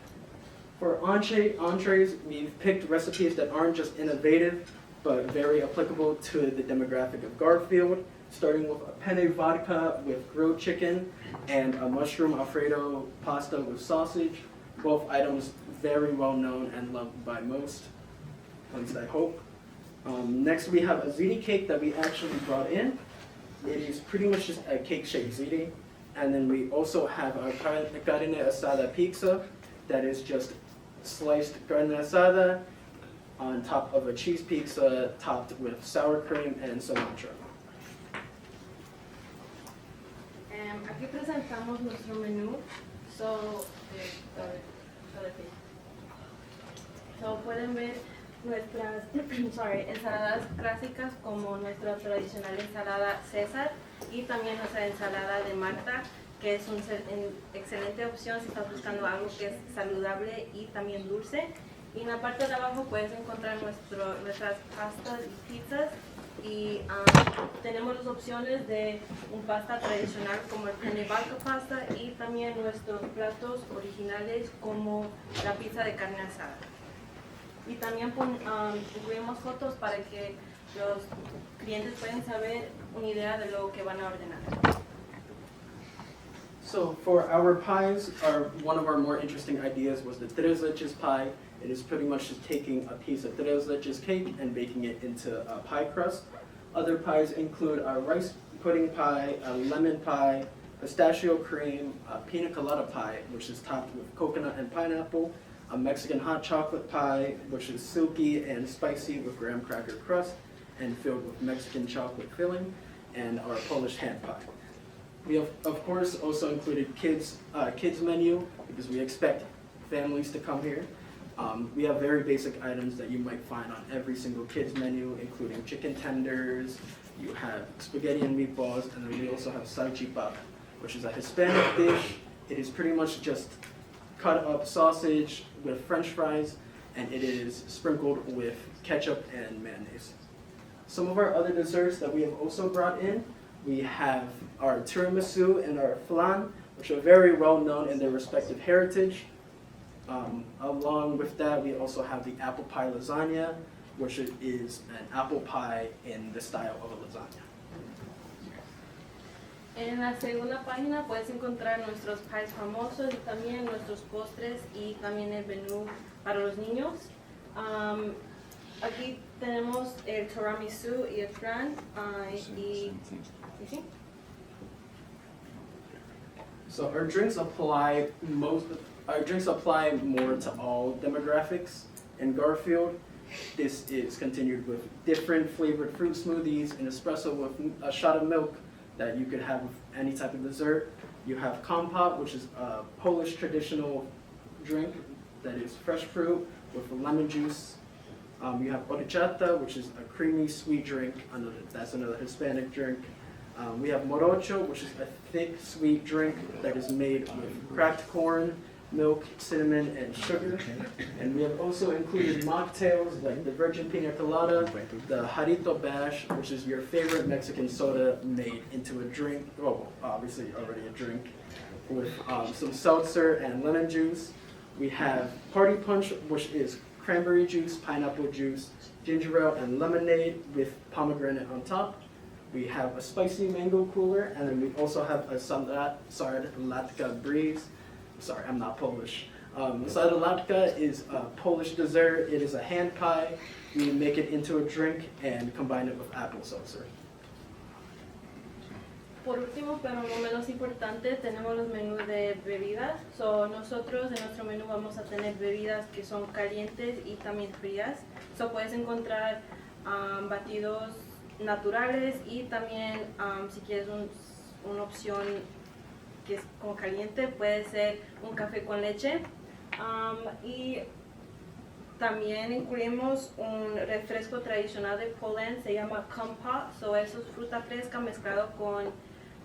For entrees, we've picked recipes that aren't just innovative, but very applicable to the demographic of Garfield, starting with a penne vodka with grilled chicken and a mushroom Alfredo pasta with sausage. Both items very well known and loved by most, at least I hope. Next we have a ziti cake that we actually brought in. It is pretty much just a cake-shaped ziti. And then we also have a carne asada pizza that is just sliced carne asada on top of a cheese pizza topped with sour cream and cilantro. Aquí presentamos nuestro menú. So pueden ver nuestras ensaladas clásicas como nuestra tradicional ensalada César y también nuestra ensalada de Marta, que es una excelente opción si estás buscando algo que es saludable y también dulce. Y en la parte de abajo puedes encontrar nuestras pastas y pizzas y tenemos las opciones de un pasta tradicional como el penne pasta y también nuestros platos originales como la pizza de carne asada. Y también incluimos fotos para que los clientes puedan saber una idea de lo que van a ordenar. So for our pies, one of our more interesting ideas was the tres leches pie. It is pretty much just taking a piece of tres leches cake and baking it into a pie crust. Other pies include a rice pudding pie, a lemon pie, pistachio cream, a pina colada pie, which is topped with coconut and pineapple, a Mexican hot chocolate pie, which is silky and spicy with graham cracker crust and filled with Mexican chocolate filling, and our Polish hand pie. We have, of course, also included kids menu because we expect families to come here. We have very basic items that you might find on every single kids menu, including chicken tenders, you have spaghetti and meatballs, and then we also have salchipapa, which is a Hispanic dish. It is pretty much just cut up sausage with French fries, and it is sprinkled with ketchup and mayonnaise. Some of our other desserts that we have also brought in, we have our tiramisu and our flan, which are very well known in their respective heritage. Along with that, we also have the apple pie lasagna, which is an apple pie in the style of a lasagna. En la segunda página puedes encontrar nuestros pies famosos y también nuestros postres y también el menú para los niños. Aquí tenemos el tiramisu y el flan ¿sí? So our drinks apply more to all demographics in Garfield. This is continued with different flavored fruit smoothies, an espresso with a shot of milk that you could have with any type of dessert. You have kompot, which is a Polish traditional drink that is fresh fruit with lemon juice. You have horchata, which is a creamy sweet drink. That's another Hispanic drink. We have morocho, which is a thick sweet drink that is made with cracked corn, milk, cinnamon, and sugar. And we have also included mocktails like the Virgin Pina Colada, the Jarrito Bash, which is your favorite Mexican soda made into a drink, well, obviously already a drink, with some seltzer and lemon juice. We have Party Punch, which is cranberry juice, pineapple juice, ginger ale, and lemonade with pomegranate on top. We have a spicy mango cooler, and then we also have a saladka breeze. Sorry, I'm not Polish. Saladka is a Polish dessert. It is a hand pie. We make it into a drink and combine it with apple seltzer. Por último, pero no menos importante, tenemos los menús de bebidas. So, nosotros en nuestro menú vamos a tener bebidas que son calientes y también frías. So, puedes encontrar batidos naturales y también si quieres una opción que es como caliente, puede ser un café con leche. Y también incluimos un refresco tradicional de Poland, se llama Compa, so eso es fruta fresca mezclado con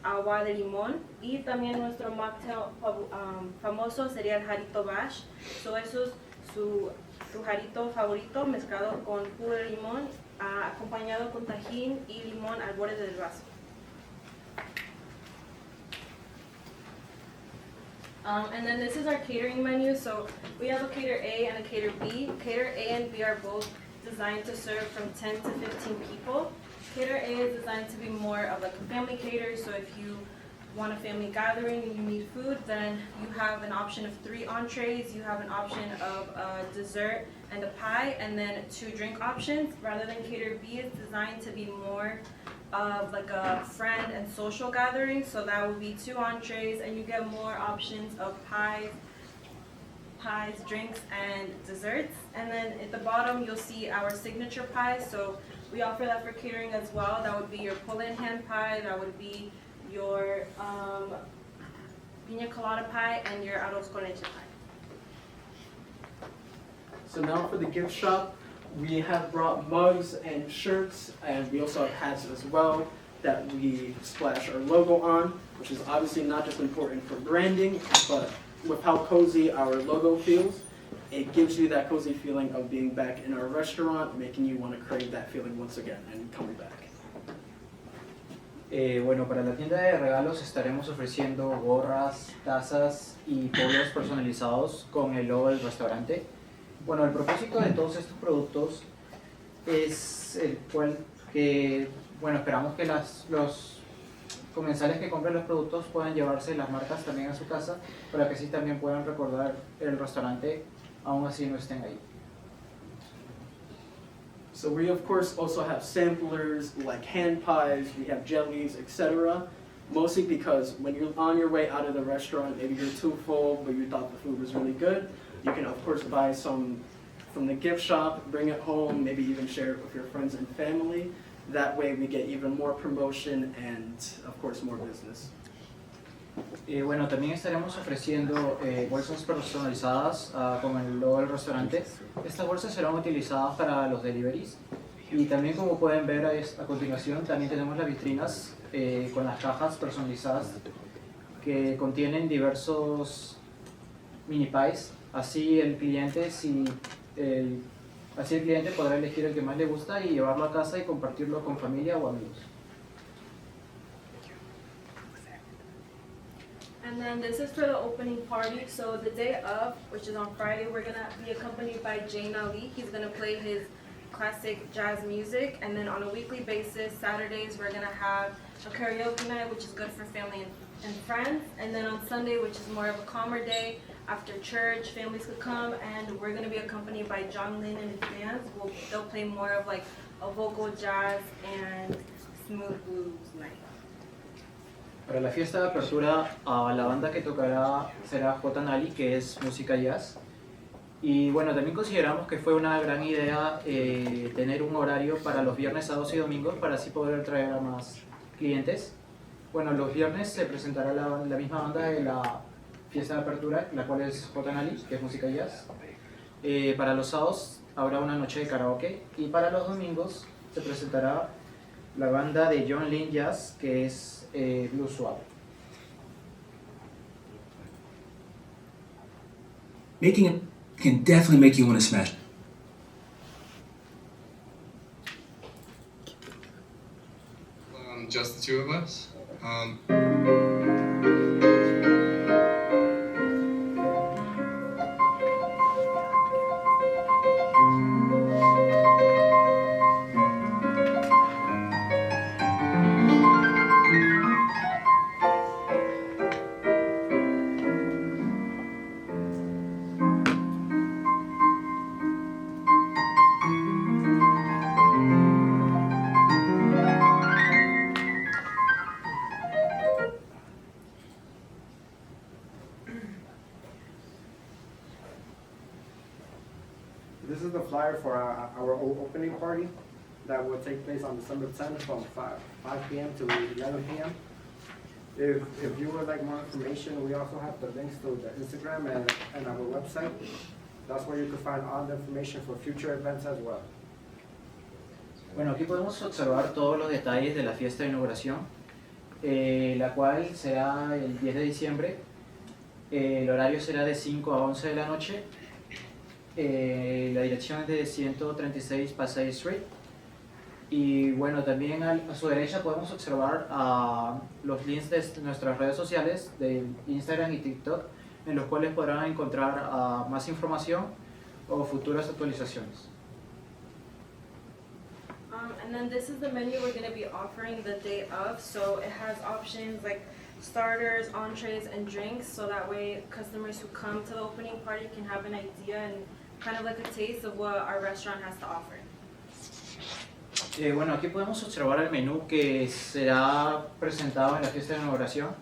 agua de limón. Y también nuestro mocktail famoso sería el jarito bash, so eso es su jarito favorito mezclado con jugo de limón, acompañado con tajín y limón al borde del vaso. And then this is our catering menu. So we have a cater A and a cater B. Cater A and B are both designed to serve from 10 to 15 people. Cater A is designed to be more of like a family cater. So if you want a family gathering and you need food, then you have an option of 3 entrees. You have an option of a dessert and a pie, and then 2 drink options. Rather than cater B is designed to be more of like a friend and social gathering, so that would be 2 entrees, and you get more options of pies, drinks, and desserts. And then at the bottom you'll see our signature pie, so we offer that for catering as well. That would be your Poland hand pie, that would be your piña colada pie, and your arroz con leche pie. So now for the gift shop, we have brought mugs and shirts, and we also have hats as well that we splash our logo on, which is obviously not just important for branding, but with how cozy our logo feels, it gives you that cozy feeling of being back in our restaurant, making you want to crave that feeling once again and coming back. Bueno, para la tienda de regalos estaremos ofreciendo gorras, tazas y polos personalizados con el logo del restaurante. Bueno, el propósito de todos estos productos es el cual que, bueno, esperamos que los comensales que compren los productos puedan llevarse las marcas también a su casa para que así también puedan recordar el restaurante aún así no estén ahí. So we of course also have samplers like hand pies, we have jellies, etc. Mostly because when you're on your way out of the restaurant, maybe you're too full but you thought the food was really good, you can of course buy some from the gift shop, bring it home, maybe even share it with your friends and family. That way we get even more promotion and of course more business. Bueno, también estaremos ofreciendo bolsas personalizadas con el logo del restaurante. Estas bolsas serán utilizadas para los deliveries. Y también, como pueden ver a continuación, también tenemos las vitrinas con las cajas personalizadas que contienen diversos mini pies. Así el cliente podrá elegir el que más le gusta y llevarlo a casa y compartirlo con familia o amigos. And then this is for the opening party. So the day of, which is on Friday, we're gonna be accompanied by Jane Ali. He's gonna play his classic jazz music. And then on a weekly basis, Saturdays, we're gonna have a karaoke night, which is good for family and friends. And then on Sunday, which is more of a calmer day, after church, families could come, and we're gonna be accompanied by John Lynn and his band. They'll play more of like a vocal jazz and smooth blues night. Para la fiesta de apertura, la banda que tocará será J. Nali, que es música jazz. Y bueno, también consideramos que fue una gran idea tener un horario para los viernes, sábados y domingos para así poder atraer a más clientes. Bueno, los viernes se presentará la misma banda de la fiesta de apertura, la cual es J. Nali, que es música jazz. Para los sábados habrá una noche de karaoke y para los domingos se presentará la banda de John Lynn Jazz, que es blues suave. Making it can definitely make you want to smash. Just the 2 of us. our opening party that will take place on December 10th from 5 p.m. to 11 p.m. If you would like more information, we also have the links to the Instagram and our website. That's where you can find all the information for future events as well. Bueno, aquí podemos observar todos los detalles de la fiesta de inauguración, la cual será el 10 de diciembre. El horario será de 5 a 11 de la noche. La dirección es de 136 Passaic Street. Y bueno, también a su derecha podemos observar los links de nuestras redes sociales de Instagram y TikTok, en los cuales podrán encontrar más información o futuras actualizaciones. And then this is the menu we're going to be offering the day of. So it has options like starters, entrees, and drinks. So that way customers who come to the opening party can have an idea and kind of like a taste of what our restaurant has to offer. Bueno, aquí podemos observar el menú que será presentado en la fiesta de inauguración.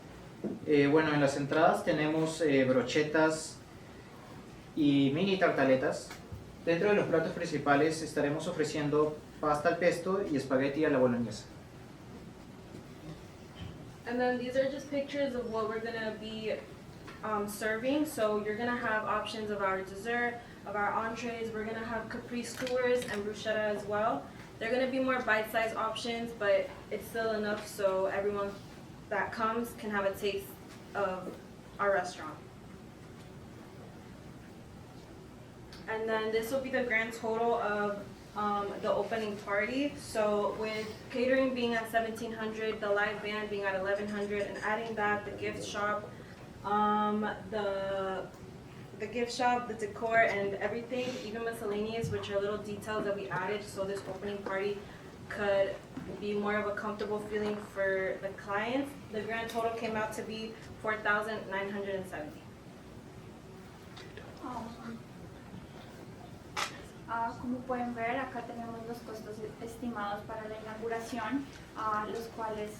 Bueno, en las entradas tenemos brochetas y mini tartaletas. Dentro de los platos principales estaremos ofreciendo pasta al pesto y espagueti a la boloñesa. And then these are just pictures of what we're going to be serving. So you're going to have options of our dessert, of our entrees. We're going to have capri skewers and bruschetta as well. They're going to be more bite-sized options, but it's still enough so everyone that comes can have a taste of our restaurant. And then this will be the grand total of the opening party. So with catering being at $1,700, the live band being at $1,100, and adding that, the gift shop, the gift shop, the decor, and everything, even miscellaneous, which are little details that we added so this opening party could be more of a comfortable feeling for the clients. The grand total came out to be $4,970. Como pueden ver, acá tenemos los costos estimados para la inauguración, los cuales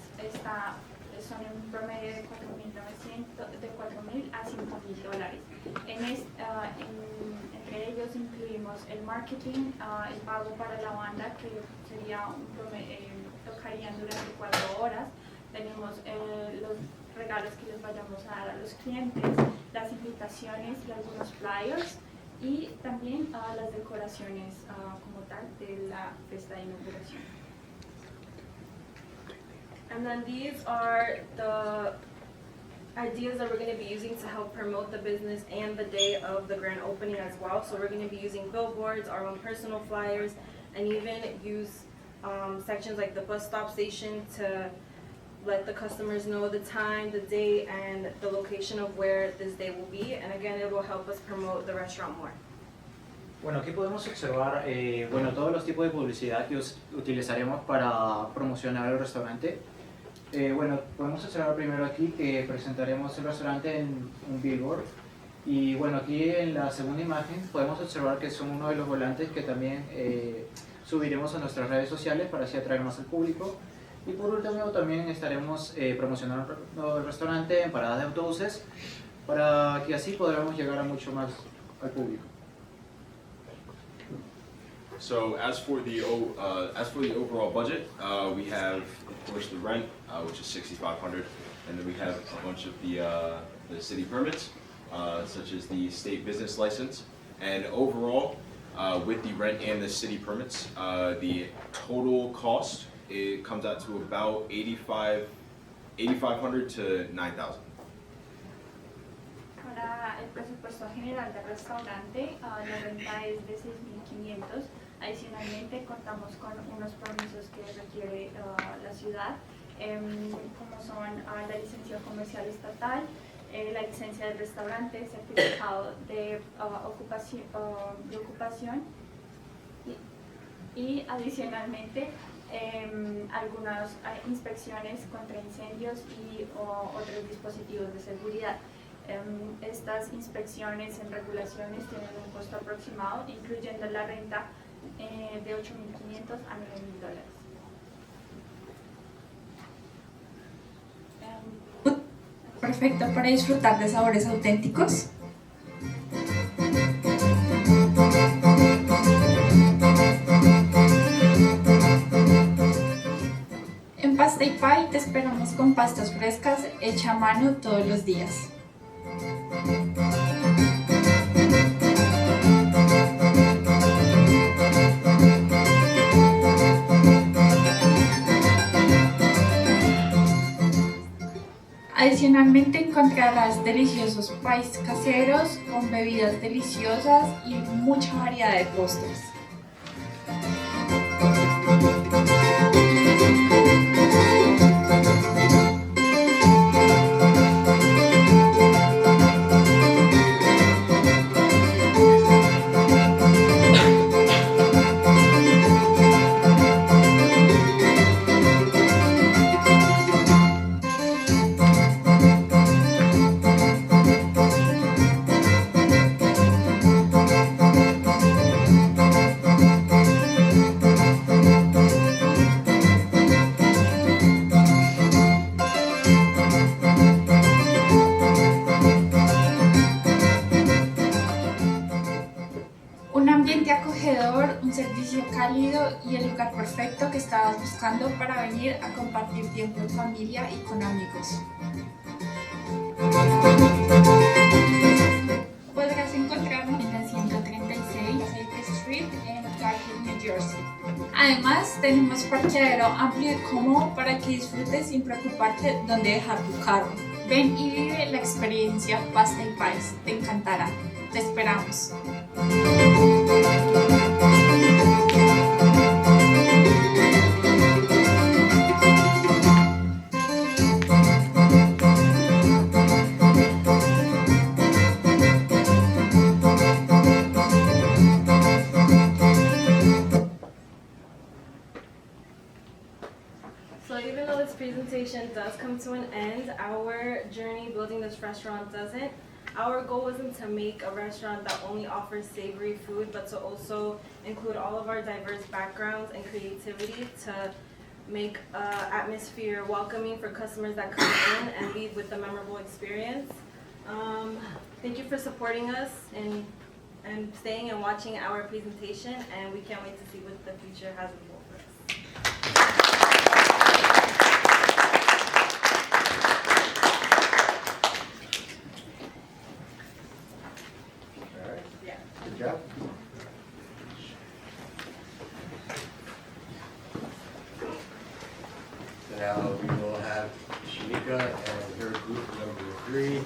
son en un promedio de $4,000 a $5,000. Entre ellos incluimos el marketing, el pago para la banda, que sería tocarían durante 4 horas. Tenemos los regalos que les vayamos a dar a los clientes, las invitaciones y algunos flyers, y también las decoraciones como tal de la fiesta de inauguración. And then these are the ideas that we're going to be using to help promote the business and the day of the grand opening as well. So we're going to be using billboards, our own personal flyers, and even use sections like the bus stop station to let the customers know the time, the date, and the location of where this day will be. And again, it will help us promote the restaurant more. Bueno, aquí podemos observar todos los tipos de publicidad que utilizaremos para promocionar el restaurante. Bueno, podemos observar primero aquí que presentaremos el restaurante en un billboard. Y bueno, aquí en la segunda imagen podemos observar que son uno de los volantes que también subiremos a nuestras redes sociales para así atraer más al público. Y por último también estaremos promocionando el restaurante en paradas de autobuses para que así podamos llegar a mucho más al público. So as for the overall budget, we have of course the rent, which is $6,500, and then we have a bunch of the city permits, such as the state business license. And overall, with the rent and the city permits, the total cost comes out to about $8,500 to $9,000. Para el presupuesto general del restaurante, la renta es de $6,500. Adicionalmente, contamos con unos permisos que requiere la ciudad, como son la licencia comercial estatal, la licencia del restaurante, certificado de ocupación y adicionalmente algunas inspecciones contra incendios y otros dispositivos de seguridad. Estas inspecciones en regulaciones tienen un costo aproximado, incluyendo la renta, de $8,500 a $9,000. Perfecto para disfrutar de sabores auténticos. Pasta y Pie te esperamos con pastas frescas hechas a mano todos los días. Adicionalmente encontrarás deliciosos pies caseros con bebidas deliciosas y mucha variedad de postres. Un ambiente acogedor, un servicio cálido y el lugar perfecto que estabas buscando para venir a compartir tiempo en familia y con amigos. Podrás encontrarnos en la 136 State Street en Garfield, New Jersey. Además, tenemos parqueadero amplio y cómodo para que disfrutes sin preocuparte dónde dejar tu carro. Ven y vive la experiencia Pasta y Pies, te encantará. Te esperamos. So even though this presentation does come to an end, our journey building this restaurant doesn't. Our goal wasn't to make a restaurant that only offers savory food, but to also include all of our diverse backgrounds and creativity to make an atmosphere welcoming for customers that come in and leave with a memorable experience. Thank you for supporting us and staying and watching our presentation, and we can't wait to see what the future has in store for us. Good job. So now we will have Shamika and her group number 3